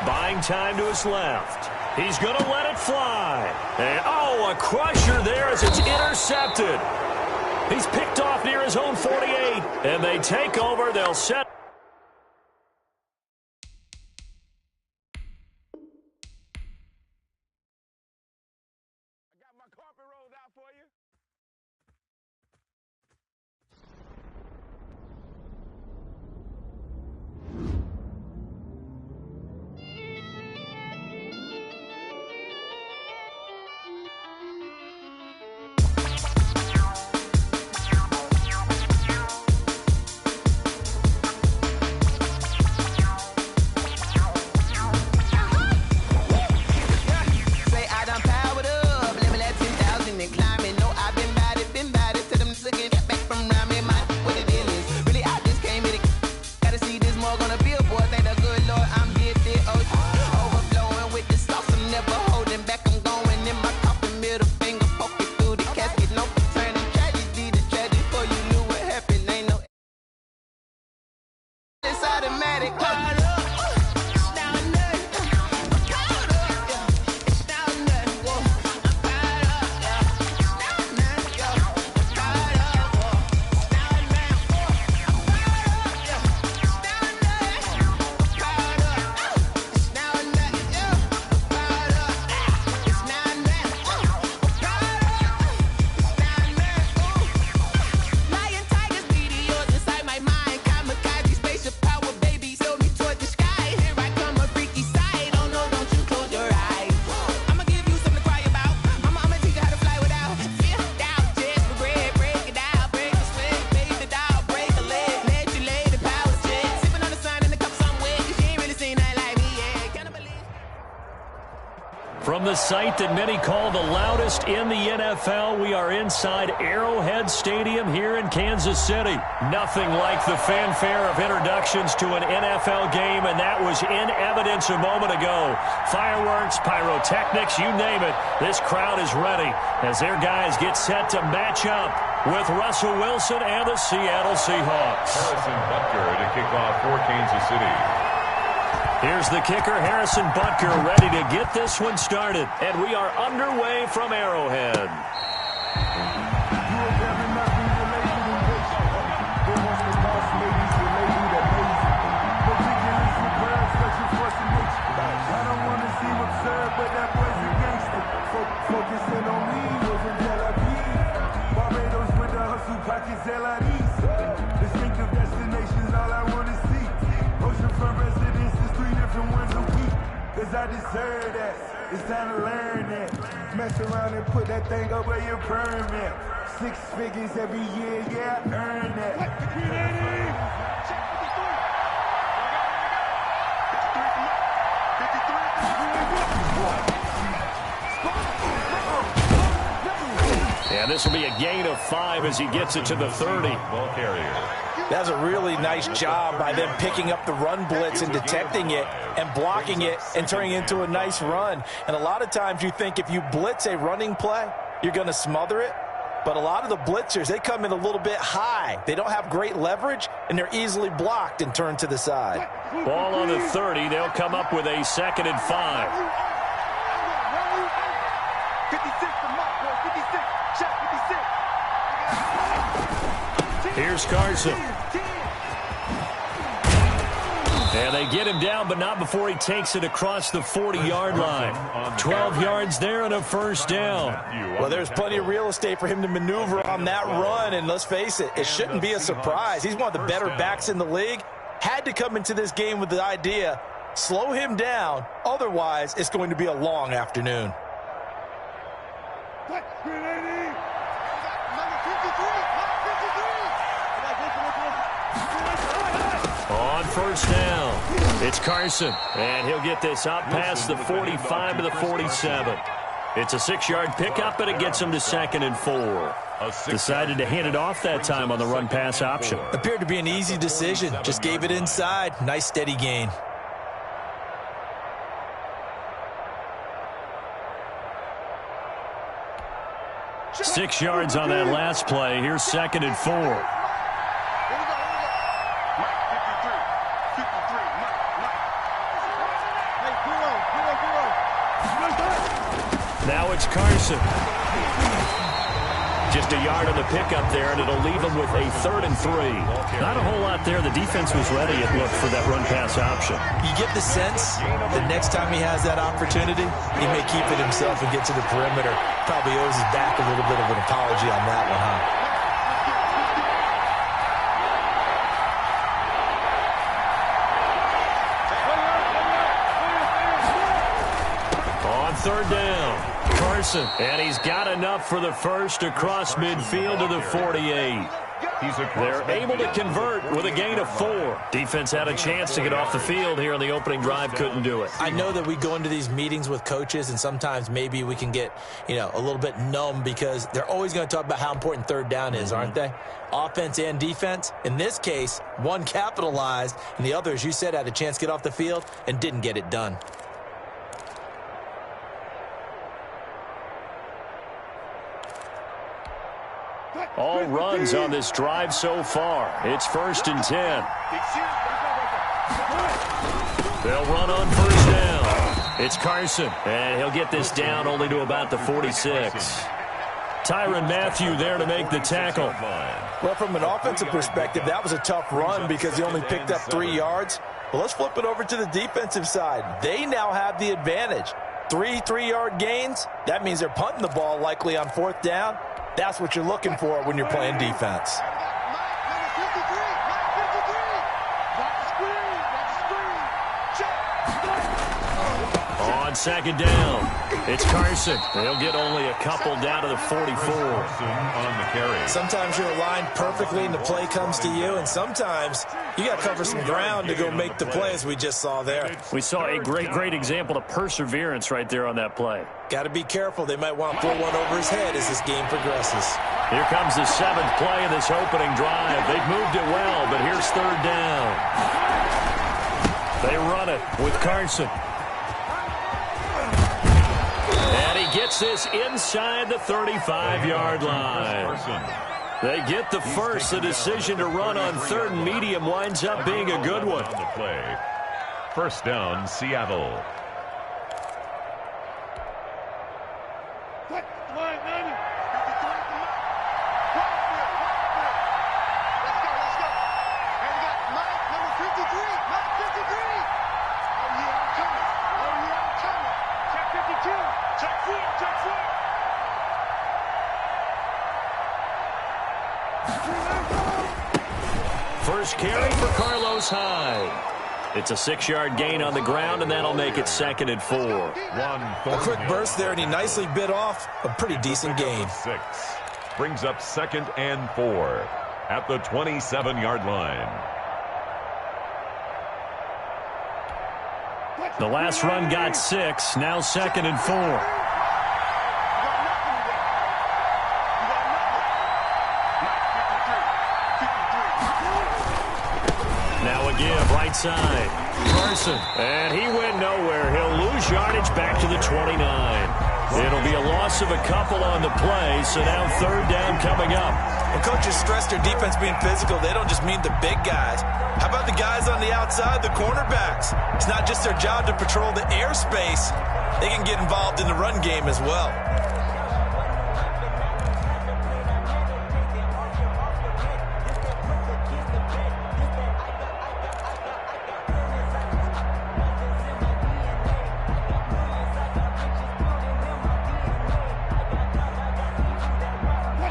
Buying time to his left. He's going to let it fly. And, a crusher there as it's intercepted. He's picked off near his own 48. And they take over. They'll set. From the site that many call the loudest in the NFL, we are inside Arrowhead Stadium here in Kansas City. Nothing like the fanfare of introductions to an NFL game, and that was in evidence a moment ago. Fireworks, pyrotechnics, you name it. This crowd is ready as their guys get set to match up with Russell Wilson and the Seattle Seahawks. Harrison Butker to kick off for Kansas City. Here's the kicker, Harrison Butker, ready to get this one started. And we are underway from Arrowhead. Distinctive destinations, all I want to see. Oceanfront residences, 3 different ones a week. cause I deserve that. It's time to learn that. Mess around and put that thing up where your permit. 6 figures every year, yeah, I earn that. And this will be a gain of 5 as he gets it to the 30. Ball carrier. That's a really nice job by them picking up the run blitz and detecting it and blocking it and turning it into a nice run. And a lot of times you think if you blitz a running play, you're going to smother it. But a lot of the blitzers, they come in a little bit high. They don't have great leverage, and they're easily blocked and turned to the side. Ball on the 30. They'll come up with a 2nd and 5. 56 to Mike, bro. 56. Shot 56. Here's Carson. And they get him down, but not before he takes it across the 40-yard line. 12 yards there and a first down. Well, there's plenty of real estate for him to maneuver on that run, and let's face it, it shouldn't be a surprise. He's one of the better backs in the league. Had to come into this game with the idea, slow him down, otherwise it's going to be a long afternoon. On first down, it's Carson, and he'll get this out past the 45 to the 47. It's a 6-yard pickup, and it gets him to 2nd and 4. Decided to hand it off that time on the run-pass option. Appeared to be an easy decision. Just gave it inside. Nice, steady gain. Six yards on that last play. Here's 2nd and 4. Now it's Carson. Just a yard on the pickup there, and it'll leave him with a 3rd and 3. Not a whole lot there. The defense was ready, it looked, for that run-pass option. You get the sense that next time he has that opportunity, he may keep it himself and get to the perimeter. Probably owes his back a little bit of an apology on that one, huh? On 3rd down, Carson, and he's got enough for the first across midfield to the 48. They're able to convert with a gain of 4. Defense had a chance to get off the field here in the opening drive, couldn't do it. I know that we go into these meetings with coaches, and sometimes maybe we can get, a little bit numb because they're always going to talk about how important 3rd down is, aren't they? Offense and defense. In this case, one capitalized, and the other, as you said, had a chance to get off the field and didn't get it done. All runs on this drive so far. It's 1st and 10. They'll run on 1st down. It's Carson, and he'll get this down only to about the 46. Tyrann Mathieu there to make the tackle. Well, from an offensive perspective, that was a tough run because he only picked up 3 yards. Well, let's flip it over to the defensive side. They now have the advantage. 3 3-yard gains. That means they're punting the ball likely on 4th down. That's what you're looking for when you're playing defense. On 2nd down, it's Carson. They'll get only a couple down to the 44. On the carry. Sometimes you're aligned perfectly and the play comes to you, and sometimes you got to cover some ground to go make the play, as we just saw there. We saw a great example of perseverance right there on that play. Got to be careful. They might want to throw one over his head as this game progresses. Here comes the 7th play of this opening drive. They've moved it well, but here's 3rd down. They run it with Carson. And he gets this inside the 35-yard line. They get the first. The decision to run on 3rd and medium winds up being a good one. On the play. 1st down, Seattle. First carry for Carlos Hyde. It's a 6-yard gain on the ground, and that'll make it 2nd and 4. A quick burst there, and he nicely bit off a pretty decent gain. 6 brings up 2nd and 4 at the 27-yard line. The last run got 6, now 2nd and 4. Now a give, right side. Carson, and he went nowhere. He'll lose yardage back to the 29. It'll be a loss of a couple on the play, so now 3rd down coming up. When coaches stress their defense being physical, they don't just mean the big guys. How about the guys on the outside, the cornerbacks? It's not just their job to patrol the airspace. They can get involved in the run game as well.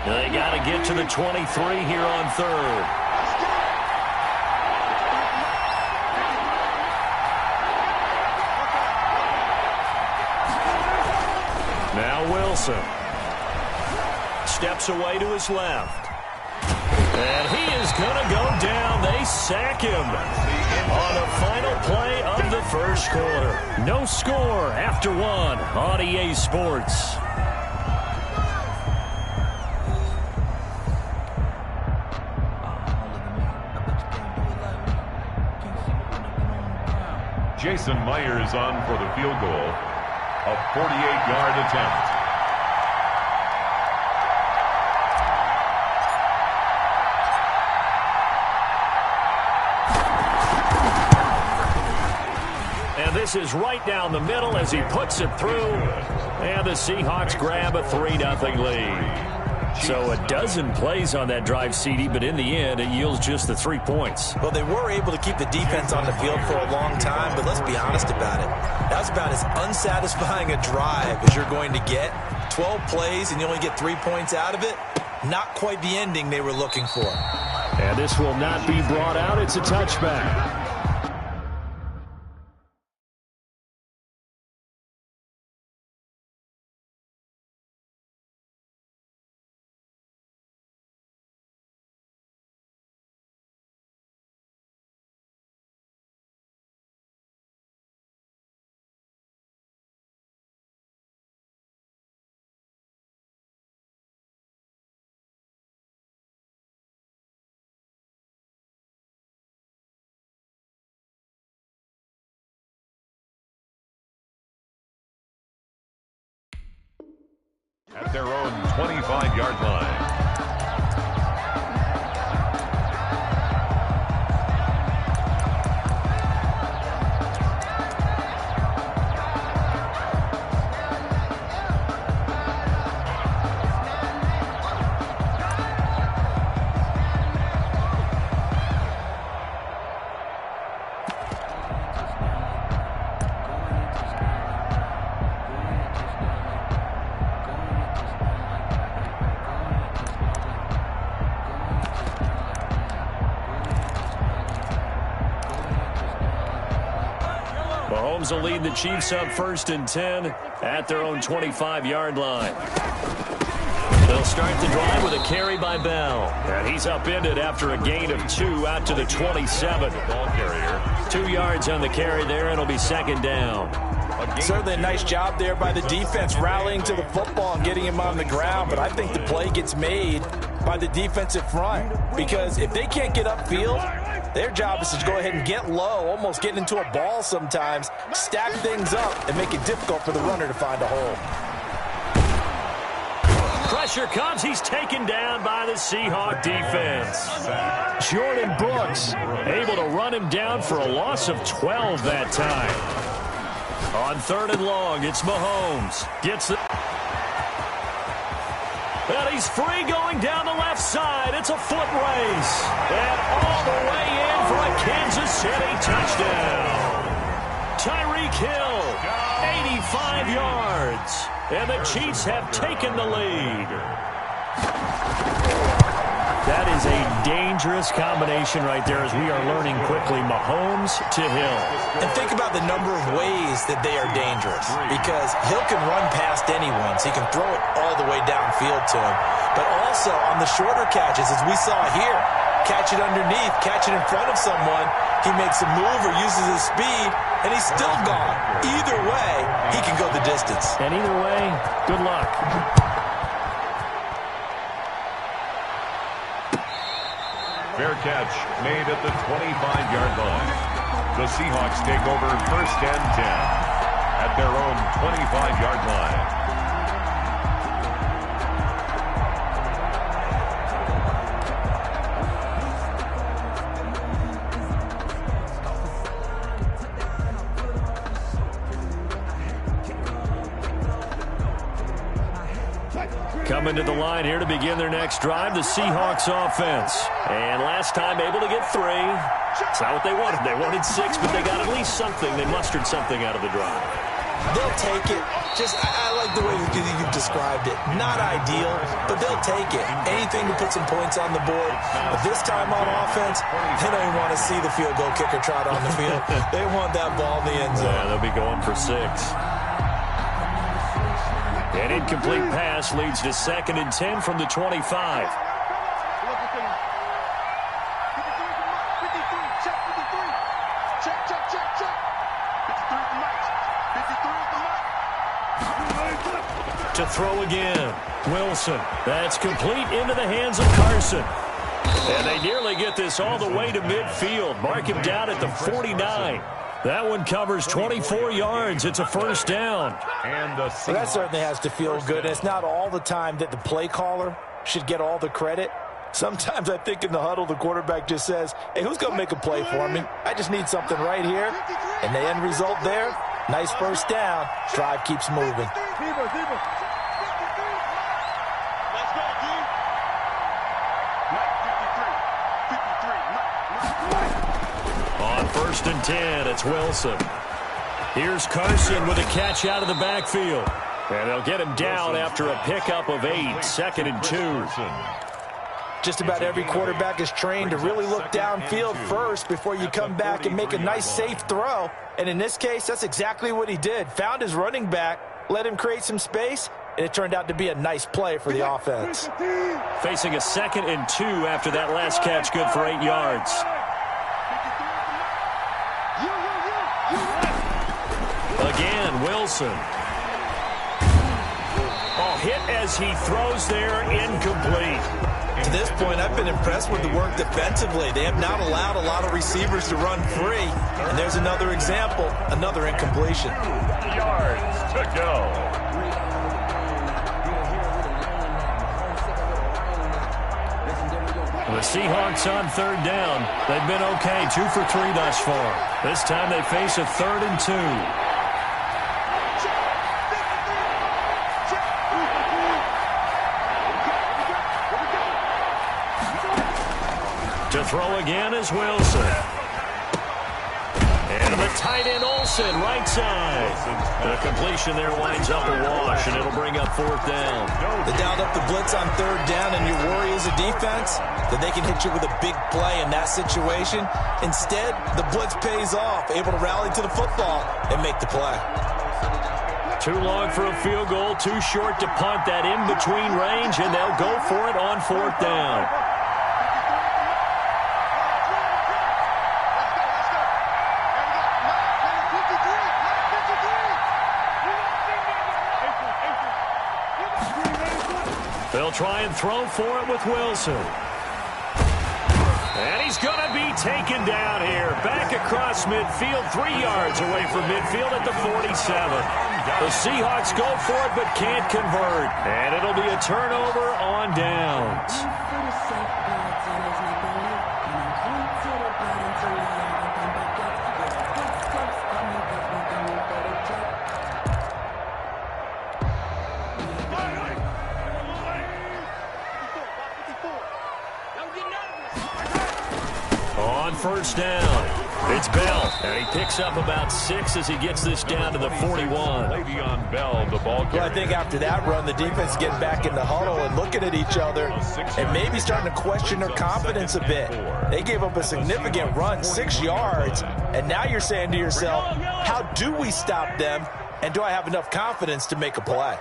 They got to get to the 23 here on 3rd. Now Wilson steps away to his left. And he is going to go down. They sack him on the final play of the first quarter. No score after 1 on EA Sports. Jason Myers on for the field goal. A 48-yard attempt. And this is right down the middle as he puts it through. And the Seahawks grab a 3-0 lead. So a dozen plays on that drive, CD, but in the end, it yields just the 3 points. Well, they were able to keep the defense on the field for a long time, but let's be honest about it. That was about as unsatisfying a drive as you're going to get. 12 plays and you only get 3 points out of it. Not quite the ending they were looking for. And this will not be brought out. It's a touchback. At their own 25-yard line. Mahomes will lead the Chiefs up 1st and 10 at their own 25-yard line. They'll start the drive with a carry by Bell. And he's upended after a gain of 2 out to the 27. Ball carrier. 2 yards on the carry there, and it'll be 2nd down. Certainly a nice job there by the defense rallying to the football and getting him on the ground, but I think the play gets made by the defensive front because if they can't get upfield, their job is to go ahead and get low, almost get into a ball sometimes, stack things up, and make it difficult for the runner to find a hole. Pressure comes. He's taken down by the Seahawk defense. Jordan Brooks able to run him down for a loss of 12 that time. On 3rd and long, it's Mahomes. Gets the... And he's free going down the left side. It's a foot race. And all the way in for a Kansas City touchdown. Tyreek Hill, 85 yards. And the Chiefs have taken the lead. That is a dangerous combination right there as we are learning quickly. Mahomes to Hill. And think about the number of ways that they are dangerous, because Hill can run past anyone, so he can throw it all the way downfield to him. But also on the shorter catches, as we saw here, catch it underneath, catch it in front of someone, he makes a move or uses his speed, and he's still gone. Either way, he can go the distance. And either way, good luck. Fair catch made at the 25-yard line. The Seahawks take over 1st and 10 at their own 25-yard line. Coming to the line here to begin their next drive, the Seahawks offense. And last time able to get 3. It's not what they wanted. They wanted 6, but they got at least something. They mustered something out of the drive. They'll take it. I like the way you've described it. Not ideal, but they'll take it. Anything to put some points on the board. But this time on offense, they don't even want to see the field goal kicker trot on the field. They want that ball in the end zone. Yeah, they'll be going for 6. An incomplete pass leads to 2nd and 10 from the 25. To throw again. Wilson. That's complete into the hands of Carson. And they nearly get this all the way to midfield. Mark him down at the 49. That one covers 24 yards. It's a 1st down. And well, that certainly has to feel good. It's not all the time that the play caller should get all the credit. Sometimes I think in the huddle, the quarterback just says, hey, who's going to make a play for me? I just need something right here. And the end result there, nice 1st down. Drive keeps moving. On 1st and 10, it's Wilson. Here's Carson with a catch out of the backfield. And they'll get him down after a pickup of 8, 2nd and 2. Just about every quarterback is trained to really look downfield first before you come back and make a nice, safe throw. And in this case, that's exactly what he did. Found his running back, let him create some space, and it turned out to be a nice play for the offense. Facing a 2nd and 2 after that last catch, good for 8 yards. Again, Wilson. Oh, hit as he throws there, incomplete. To this point, I've been impressed with the work defensively. They have not allowed a lot of receivers to run free. And there's another example, another incompletion. 2 yards to go. The Seahawks on 3rd down. They've been okay, 2 for 3 thus far. This time they face a 3rd and 2. To throw again is Wilson. And the tight end Olsen, right side. The completion there winds up a wash, and it'll bring up 4th down. They dialed up the blitz on 3rd down, and your worry as a defense that they can hit you with a big play in that situation. Instead, the blitz pays off, able to rally to the football and make the play. Too long for a field goal, too short to punt that in-between range, and they'll go for it on 4th down. They'll try and throw for it with Wilson. And he's going to be taken down here. Back across midfield, 3 yards away from midfield at the 47. The Seahawks go for it but can't convert. And it'll be a turnover on downs. On 1st down, It's Bell, and he picks up about 6 as he gets this down to the 41. Le'Veon Bell, the ball carrier. Well, I think after that run, the defense is getting back in the huddle and looking at each other and maybe starting to question their confidence a bit. They gave up a significant run, 6 yards, and now you're saying to yourself, how do we stop them, and do I have enough confidence to make a play?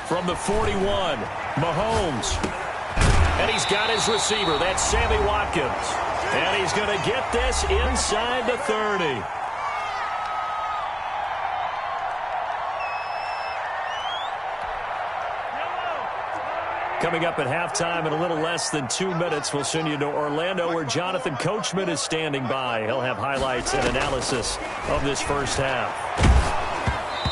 From the 41, Mahomes. And he's got his receiver. That's Sammy Watkins. And he's going to get this inside the 30. Coming up at halftime in a little less than 2 minutes, we'll send you to Orlando where Jonathan Coachman is standing by. He'll have highlights and analysis of this first half.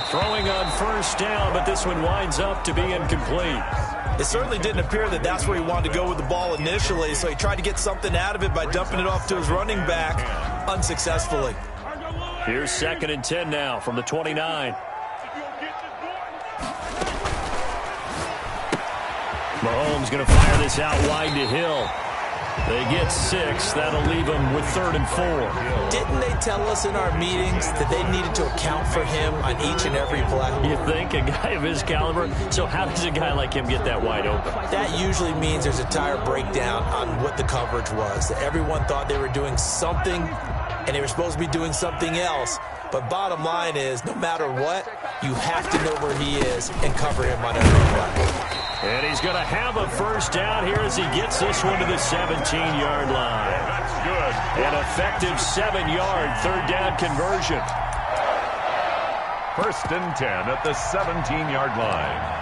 Throwing on first down, but this one winds up to be incomplete. It certainly didn't appear that that's where he wanted to go with the ball initially, so he tried to get something out of it by dumping it off to his running back unsuccessfully. Here's 2nd and 10 now from the 29. Mahomes going to fire this out wide to Hill. They get 6. That'll leave them with 3rd and 4. Didn't they tell us in our meetings that they needed to account for him on each and every play? You think? A guy of his caliber? So how does a guy like him get that wide open? That usually means there's a tire breakdown on what the coverage was. That everyone thought they were doing something, and they were supposed to be doing something else. But bottom line is, no matter what, you have to know where he is and cover him on every play. And he's going to have a first down here as he gets this one to the 17-yard line. That's good. An effective 7-yard 3rd down conversion. 1st and 10 at the 17-yard line.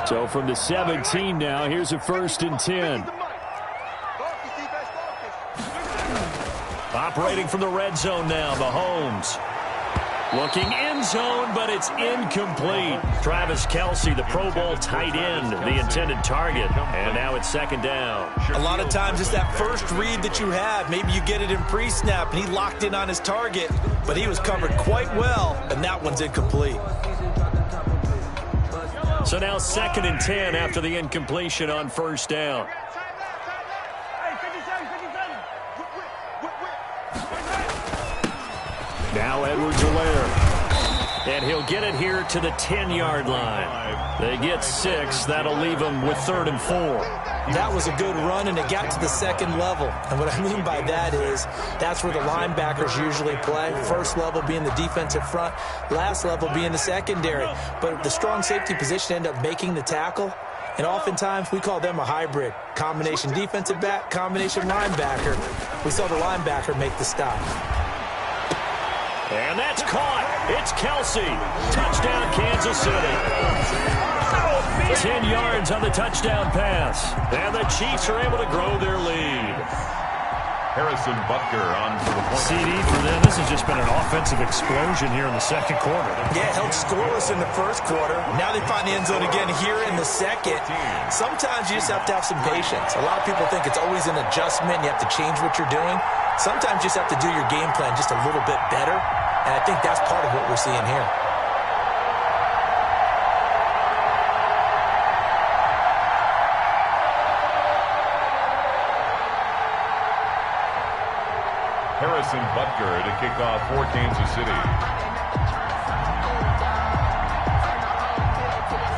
So from the 17 now, here's a 1st and 10. Operating from the red zone now, Mahomes. Looking end zone, but it's incomplete. Travis Kelce, the Pro Bowl tight end, the intended target. And now it's 2nd down. A lot of times it's that first read that you have. Maybe you get it in pre-snap, and he locked in on his target, but he was covered quite well, and that one's incomplete. So now 2nd and 10 after the incompletion on first down. Now Edwards-Helaire. And he'll get it here to the 10-yard line. They get 6. That'll leave them with 3rd and 4. That was a good run, and it got to the 2nd level. And what I mean by that is that's where the linebackers usually play. First level being the defensive front, last level being the secondary. But the strong safety position ended up making the tackle. And oftentimes we call them a hybrid. Combination defensive back, combination linebacker. We saw the linebacker make the stop. And that's caught. It's Kelce. Touchdown, Kansas City. 10 yards on the touchdown pass. And the Chiefs are able to grow their lead. Harrison Butker on for the point. CD for them. This has just been an offensive explosion here in the 2nd quarter. Yeah, held scoreless in the 1st quarter. Now they find the end zone again here in the 2nd. Sometimes you just have to have some patience. A lot of people think it's always an adjustment. You have to change what you're doing. Sometimes you just have to do your game plan just a little bit better. And I think that's part of what we're seeing here. Harrison Butker to kick off for Kansas City.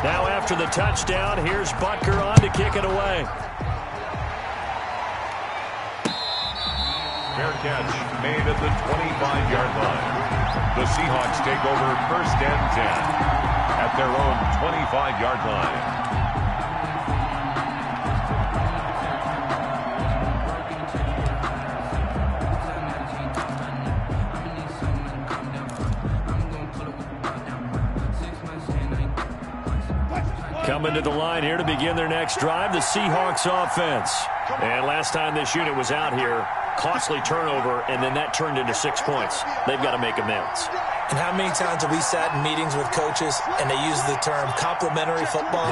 Now after the touchdown, here's Butker on to kick it away. Fair catch made at the 25-yard line. The Seahawks take over 1st and 10 at their own 25-yard line. Coming to the line here to begin their next drive, the Seahawks offense. And last time this unit was out here, costly turnover, and then that turned into 6 points. They've got to make amends. And how many times have we sat in meetings with coaches and they use the term complementary football?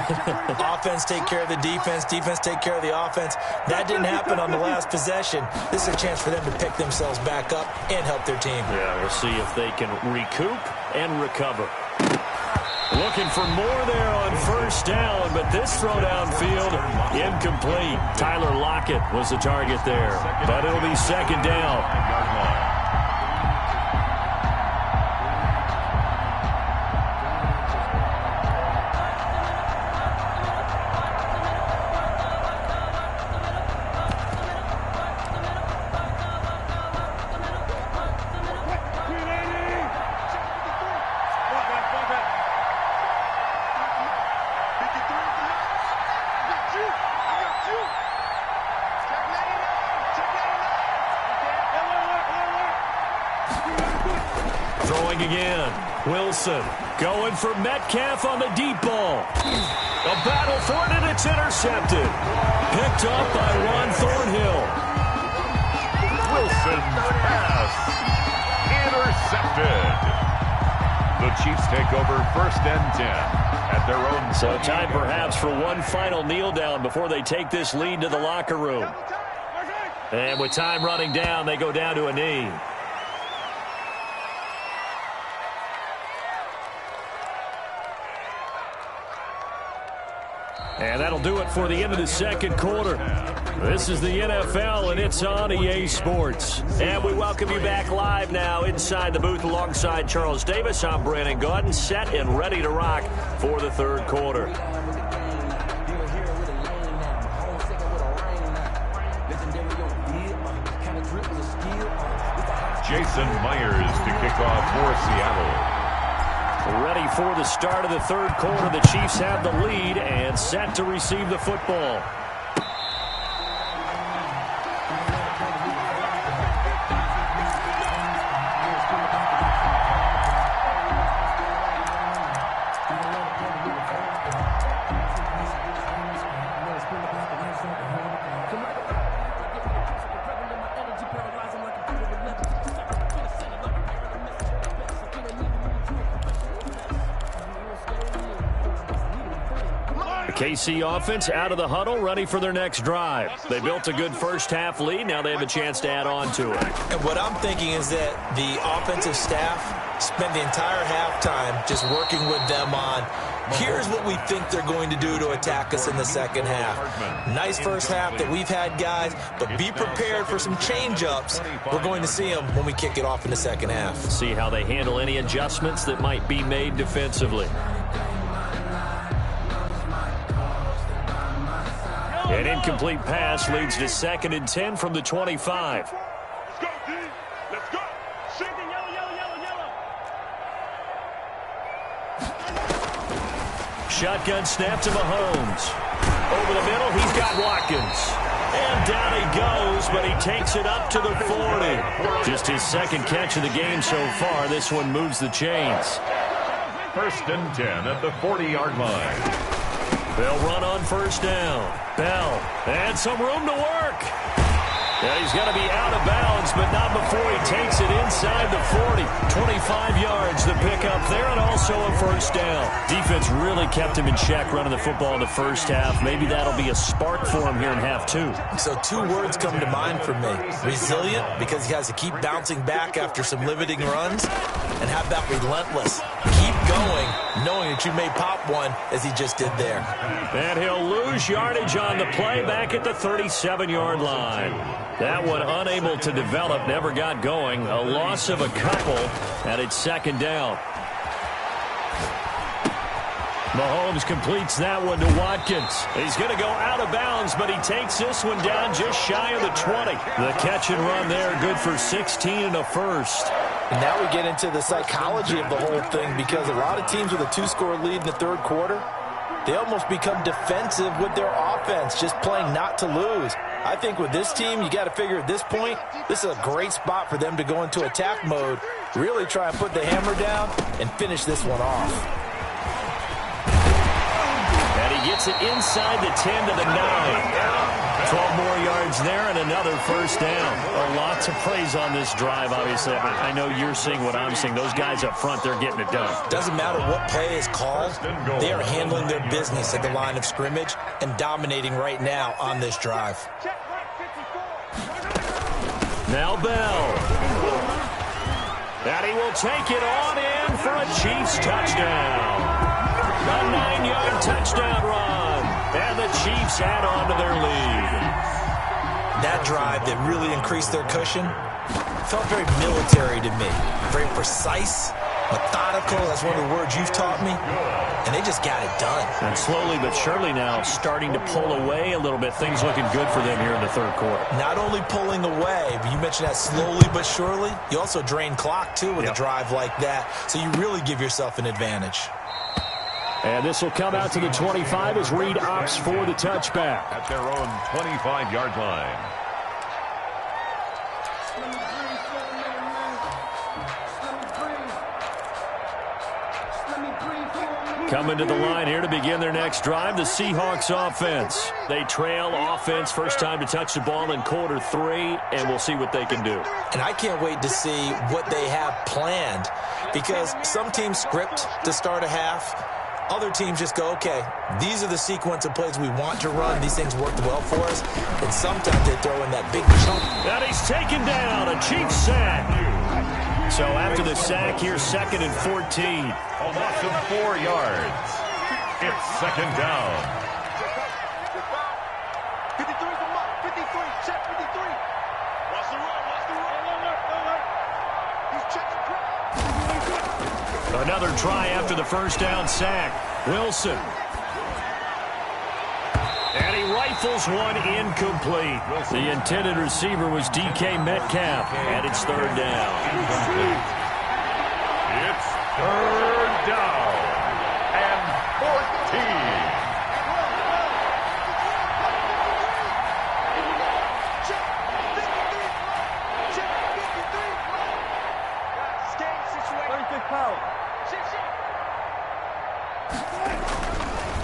Offense take care of the defense, defense take care of the offense. That didn't happen on the last possession. This is a chance for them to pick themselves back up and help their team. Yeah, we'll see if they can recoup and recover. Looking for more there on first down, but this throw downfield incomplete. Tyler Lockett was the target there, but it'll be second down. Wilson going for Metcalf on the deep ball. A battle for it, and it's intercepted. Picked up by Ron Thornhill. Wilson's pass intercepted. The Chiefs take over first and 10 at their own. So time perhaps for one final kneel down before they take this lead to the locker room. And with time running down, they go down to a knee. And that'll do it for the end of the second quarter. This is the NFL, and it's on EA Sports. And we welcome you back live now inside the booth alongside Charles Davis. I'm Brandon Gaudin, set and ready to rock for the third quarter. Jason Myers to kick off for Seattle. Ready for the start of the third quarter. The Chiefs have the lead and set to receive the football. KC offense out of the huddle, ready for their next drive. They built a good first-half lead. Now they have a chance to add on to it. And what I'm thinking is that the offensive staff spent the entire halftime just working with them on, here's what we think they're going to do to attack us in the second half. Nice first half that we've had, guys, but be prepared for some change-ups. We're going to see them when we kick it off in the second half. See how they handle any adjustments that might be made defensively. An incomplete pass leads to 2nd and 10 from the 25. Let's go, D. Let's go. Shake it, yellow, yellow, yellow, yellow. Shotgun snap to Mahomes. Over the middle, he's got Watkins. And down he goes, but he takes it up to the 40. Just his second catch of the game so far. This one moves the chains. First and 10 at the 40-yard line. They'll run on first down. Bell, and some room to work. Yeah, he's got to be out of bounds, but not before he takes it inside the 40. 25 yards the pickup there, and also a first down. Defense really kept him in check running the football in the first half. Maybe that'll be a spark for him here in half two. So 2 words come to mind for me. Resilient, because he has to keep bouncing back after some limiting runs. And how about relentless? Keep going, knowing that you may pop one, as he just did there. And he'll lose yardage on the play back at the 37-yard line. That one unable to develop, never got going. A loss of a couple, and it's second down. Mahomes completes that one to Watkins. He's going to go out of bounds, but he takes this one down just shy of the 20. The catch and run there, good for 16 and a first. And now we get into the psychology of the whole thing, because a lot of teams with a 2-score lead in the third quarter, they almost become defensive with their offense, just playing not to lose. I think with this team, you got to figure at this point, this is a great spot for them to go into attack mode, really try and put the hammer down and finish this one off. And he gets it inside the 10 to the 9. 12 more yards there and another first down. A lot to praise on this drive, obviously. I know you're seeing what I'm seeing. Those guys up front, they're getting it done. Doesn't matter what play is called. They are handling their business at the line of scrimmage and dominating right now on this drive. Now Bell. And he will take it on in for a Chiefs touchdown. A 9-yard touchdown run. And the Chiefs add on to their lead. That drive that really increased their cushion felt very military to me. Very precise, methodical. That's one of the words you've taught me. And they just got it done. And slowly but surely now starting to pull away a little bit. Things looking good for them here in the third quarter. Not only pulling away, but you mentioned that slowly but surely. You also drain clock, too, with a drive like that. So you really give yourself an advantage. And this will come out to the 25 as Reed opts for the touchback. At their own 25-yard line. Coming to the line here to begin their next drive, the Seahawks offense. They trail offense, first time to touch the ball in quarter 3, and we'll see what they can do. And I can't wait to see what they have planned, because some teams script to start a half. Other teams just go, okay, these are the sequence of plays we want to run. These things worked well for us. And sometimes they throw in that big chunk. And he's taken down, a Chiefs sack. So after the sack, here's 2nd and 14. A loss of 4 yards. It's 2nd down. 53 from up. 53. Check 53. Watch the run. Watch the run. He's checking crowd. Another try after the first down sack. Wilson. And he rifles one incomplete. The intended receiver was DK Metcalf, and it's 3rd down. It's 3rd down and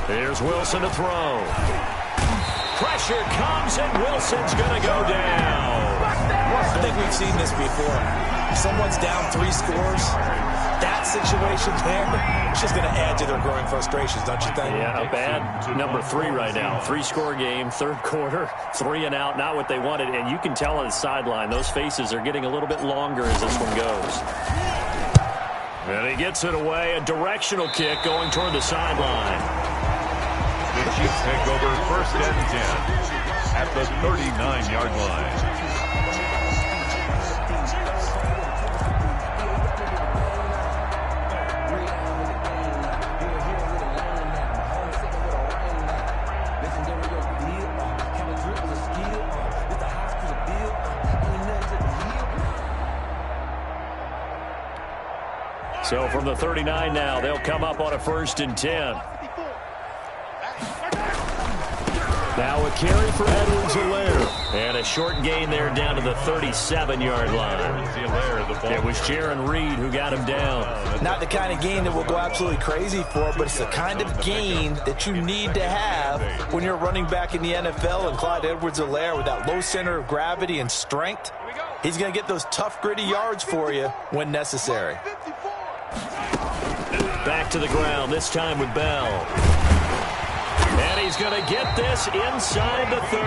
14. Here's Wilson to throw. Pressure comes, and Wilson's going to go down. I think we've seen this before. If someone's down 3 scores, that situation there, it's just going to add to their growing frustrations, don't you think? Yeah, a bad number 3 right now. 3-score game, 3rd quarter, 3 and out, not what they wanted. And you can tell on the sideline, those faces are getting a little bit longer as this one goes. And he gets it away, a directional kick going toward the sideline. The Chiefs take over 1st and 10 at the 39-yard line. So from the 39 now, they'll come up on a 1st and 10. Now a carry for Edwards-Helaire. And a short gain there down to the 37-yard line. It was Jaron Reed who got him down. Not the kind of gain that we'll go absolutely crazy for, but it's the kind of gain that you need to have when you're running back in the NFL. And Clyde Edwards-Helaire, with that low center of gravity and strength, he's going to get those tough, gritty yards for you when necessary. Back to the ground, this time with Bell. And he's going to get this inside the 30.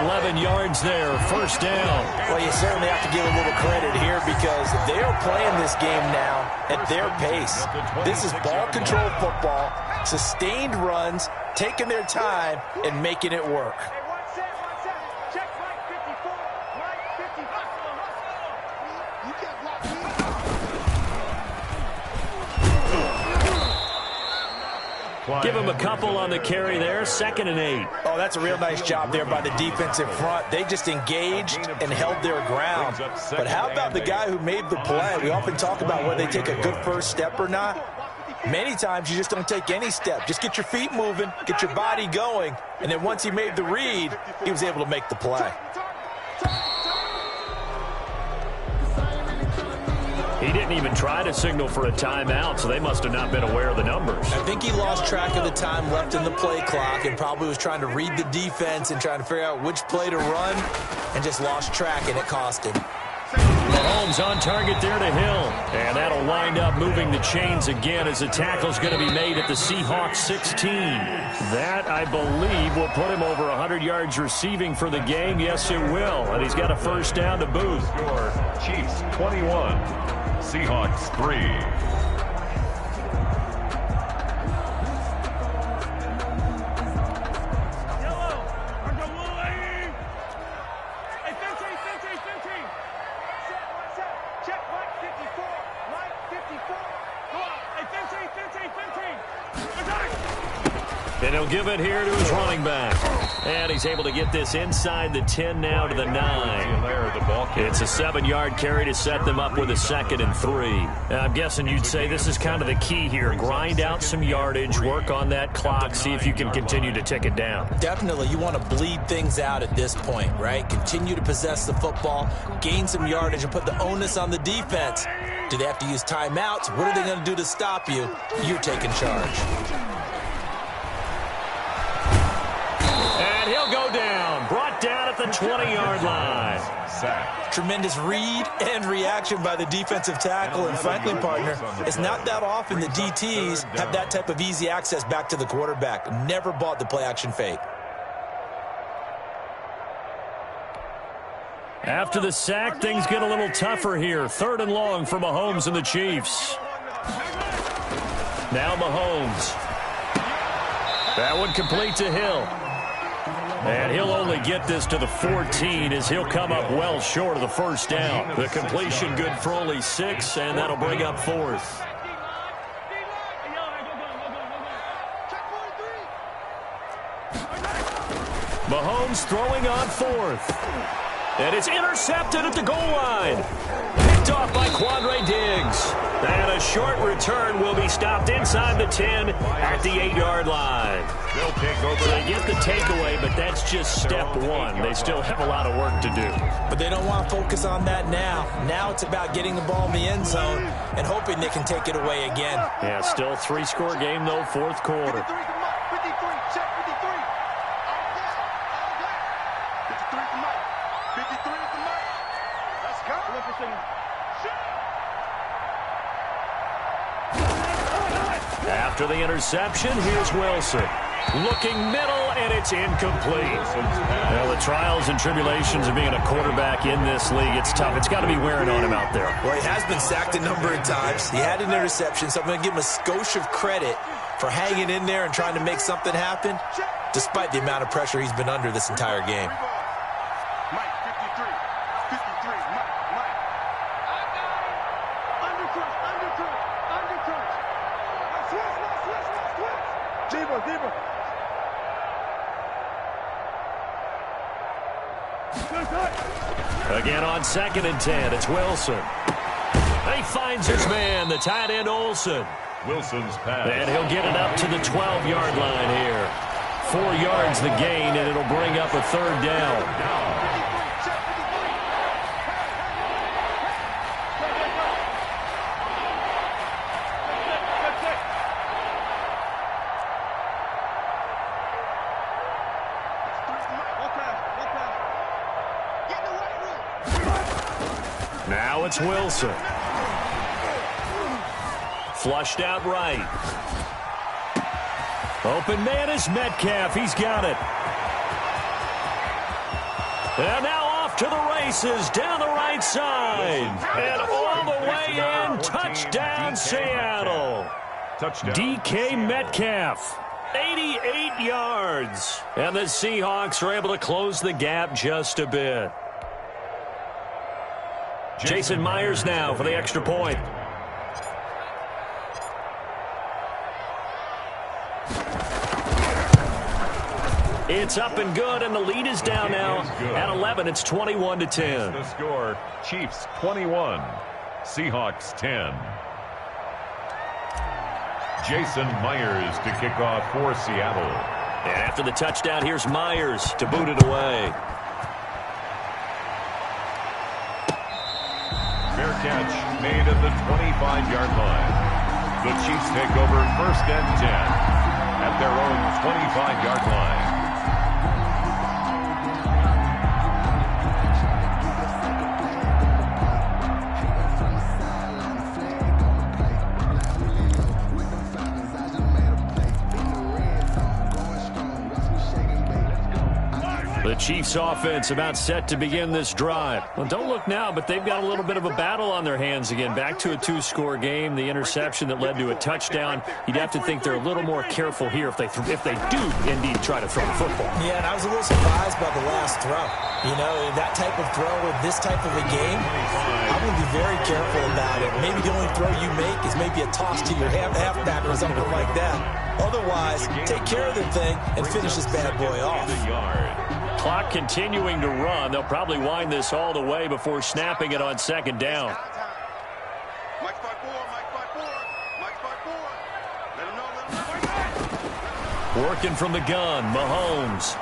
11 yards there, 1st down. Well, you certainly have to give a little credit here because they are playing this game now at their pace. This is ball control football, sustained runs, taking their time, and making it work. Give him a couple on the carry there, 2nd and 8. Oh, that's a real nice job there by the defense in front. They just engaged and held their ground. But how about the guy who made the play? We often talk about whether they take a good first step or not. Many times you just don't take any step. Just get your feet moving, get your body going, and then once he made the read, he was able to make the play. He didn't even try to signal for a timeout, so they must have not been aware of the numbers. I think he lost track of the time left in the play clock and probably was trying to read the defense and trying to figure out which play to run and just lost track, and it cost him. Mahomes on target there to Hill. And that'll wind up moving the chains again as the tackle's going to be made at the Seahawks 16. That, I believe, will put him over 100 yards receiving for the game. Yes, it will. And he's got a 1st down to boot. Score, Chiefs 21, Seahawks 3. And he'll give it here to his running back. And he's able to get this inside the 10 now to the 9. It's a 7-yard carry to set them up with a 2nd and 3. I'm guessing you'd say this is kind of the key here. Grind out some yardage, work on that clock, see if you can continue to tick it down. Definitely. You want to bleed things out at this point, right? Continue to possess the football, gain some yardage, and put the onus on the defense. Do they have to use timeouts? What are they going to do to stop you? You're taking charge. And he'll go down. Brought down at the 20-yard line. Tremendous read and reaction by the defensive tackle. And frankly, partner, it's not that often the DTs have that type of easy access back to the quarterback. Never bought the play-action fake. After the sack, things get a little tougher here. 3rd and long for Mahomes and the Chiefs. Now Mahomes. That one complete to Hill. And he'll only get this to the 14 as he'll come up well short of the first down. The completion good for only 6, and that'll bring up 4th. Mahomes throwing on 4th. And it's intercepted at the goal line. Picked off by Quandre Diggs. And a short return will be stopped inside the 10 at the 8-yard line. They'll take over. So they get the takeaway, but that's just step 1. They still have a lot of work to do. But they don't want to focus on that now. Now it's about getting the ball in the end zone and hoping they can take it away again. Yeah, still a 3-score game, though, 4th quarter. 53 check 53. Let's go. After the interception, here's Wilson. Looking middle, and it's incomplete. Well, the trials and tribulations of being a quarterback in this league, it's tough. It's got to be wearing on him out there. Well, he has been sacked a number of times. He had an interception, so I'm going to give him a skosh of credit for hanging in there and trying to make something happen, despite the amount of pressure he's been under this entire game. Mike, 53. Mike. Undercrunch. Switch. Deeper. Again on 2nd and 10, it's Wilson. He finds his man, the tight end Olsen. Wilson's pass. And he'll get it up to the 12-yard line here. 4 yards the gain, and it'll bring up a 3rd down. Now it's Wilson. Flushed out right. Open man is Metcalf. He's got it. And now off to the races down the right side. And all the way in. Touchdown, Seattle. Touchdown. DK Metcalf. 88 yards. And the Seahawks are able to close the gap just a bit. Jason Myers now for the extra point. It's up and good, and the lead is down now at 11. It's 21-10. The score, Chiefs 21, Seahawks 10. Jason Myers to kick off for Seattle. And after the touchdown, here's Myers to boot it away. Fair catch made at the 25-yard line. The Chiefs take over 1st and 10 at their own 25-yard line. The Chiefs offense about set to begin this drive. Well, don't look now, but they've got a little bit of a battle on their hands again. Back to a two-score game. The interception that led to a touchdown. You'd have to think they're a little more careful here if they do indeed try to throw the football. Yeah, and I was a little surprised by the last throw. You know, that type of throw in this type of a game, I'm going to be very careful about it. Maybe the only throw you make is maybe a toss to your halfback or something like that. Otherwise, take care of the thing and finish this bad boy off. Clock continuing to run. They'll probably wind this all the way before snapping it on second down. Working from the gun, Mahomes.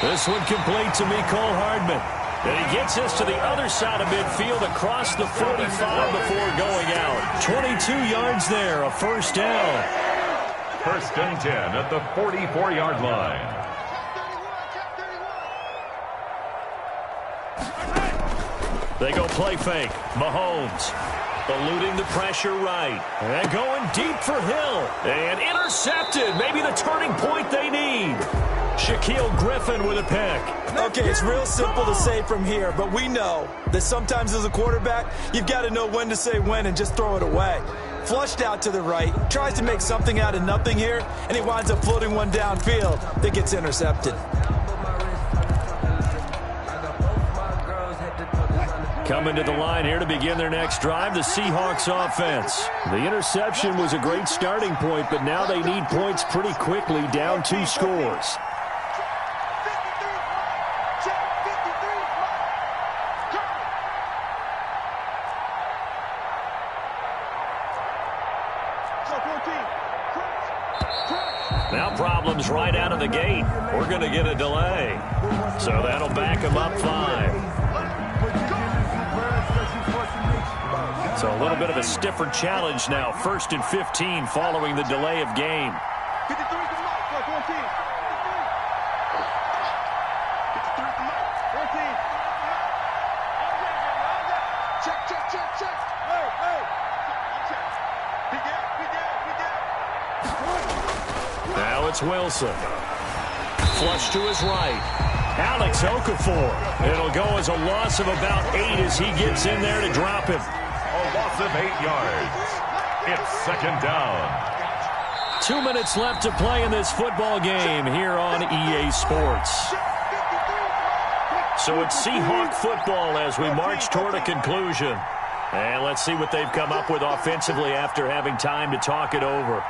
This one complete to Mecole Hardman. And he gets us to the other side of midfield across the 45 before going out. 22 yards there, a first down. First and 10 at the 44-yard line. They go play fake. Mahomes eluding the pressure right. And going deep for Hill. And intercepted. Maybe the turning point they need. Shaquille Griffin with a pick. Okay, it's real simple to say from here, but we know that sometimes as a quarterback, you've got to know when to say when and just throw it away. Flushed out to the right, tries to make something out of nothing here, and he winds up floating one downfield that gets intercepted. Coming to the line here to begin their next drive, the Seahawks offense. The interception was a great starting point, but now they need points pretty quickly, down 2 scores. Now problems right out of the gate. We're going to get a delay. So that'll back them up 5. So a little bit of a stiffer challenge now. 1st and 15 following the delay of game. 53 to Mike, 14. 53 to Mike, 14. Check. Hey. Now it's Wilson. Flush to his right. Alex Okafor. It'll go as a loss of about 8 as he gets in there to drop him. A loss of 8 yards. It's second down. 2 minutes left to play in this football game here on EA Sports. So it's Seahawk football as we march toward a conclusion. And let's see what they've come up with offensively after having time to talk it over.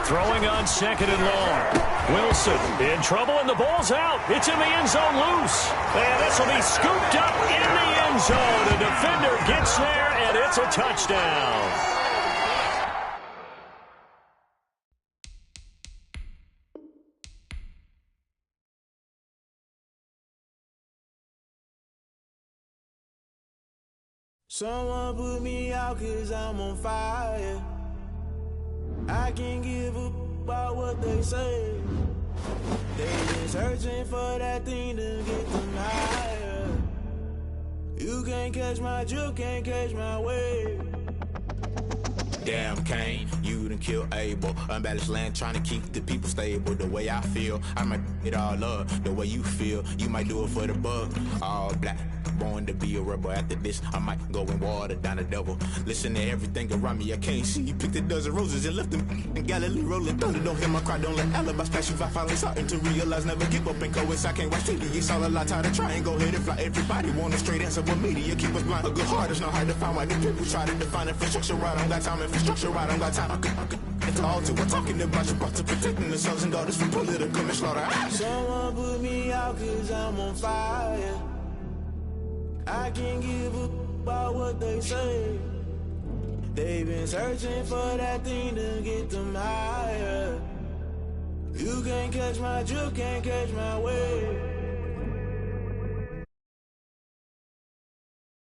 Throwing on second and long. Wilson in trouble, and the ball's out. It's in the end zone loose. And this will be scooped up in the end zone. The defender gets there, and it's a touchdown. Someone put me out 'cause I'm on fire. I can't give up about what they say. They been searching for that thing to get them higher. You can't catch my drift, can't catch my wave. Damn, Kane, you done killed Abel. Unbalanced land, trying to keep the people stable. The way I feel, I might it all up. The way you feel, you might do it for the buck. All black, born to be a rebel. After this, I might go and water down the devil. Listen to everything around me, I can't see. You picked a dozen roses and left them in Galilee rolling thunder. Don't hear my cry, don't let alibis pass you. I finally starting to realize, never give up and coincide. I can't watch TV, it's all a lot. Time to try and go ahead and fly. Everybody want a straight answer, but media keep us blind. A good heart is not hard to find. Why the people try to define infrastructure right? I don't got time, infrastructure right, I don't got time. I could it's all to we're talking about you, about to protecting the sons and daughters from political and slaughter. Someone put me out 'cause I'm on fire. I can't give up about what they say. They've been searching for that thing to get them higher. You can't catch my drift, can't catch my wave.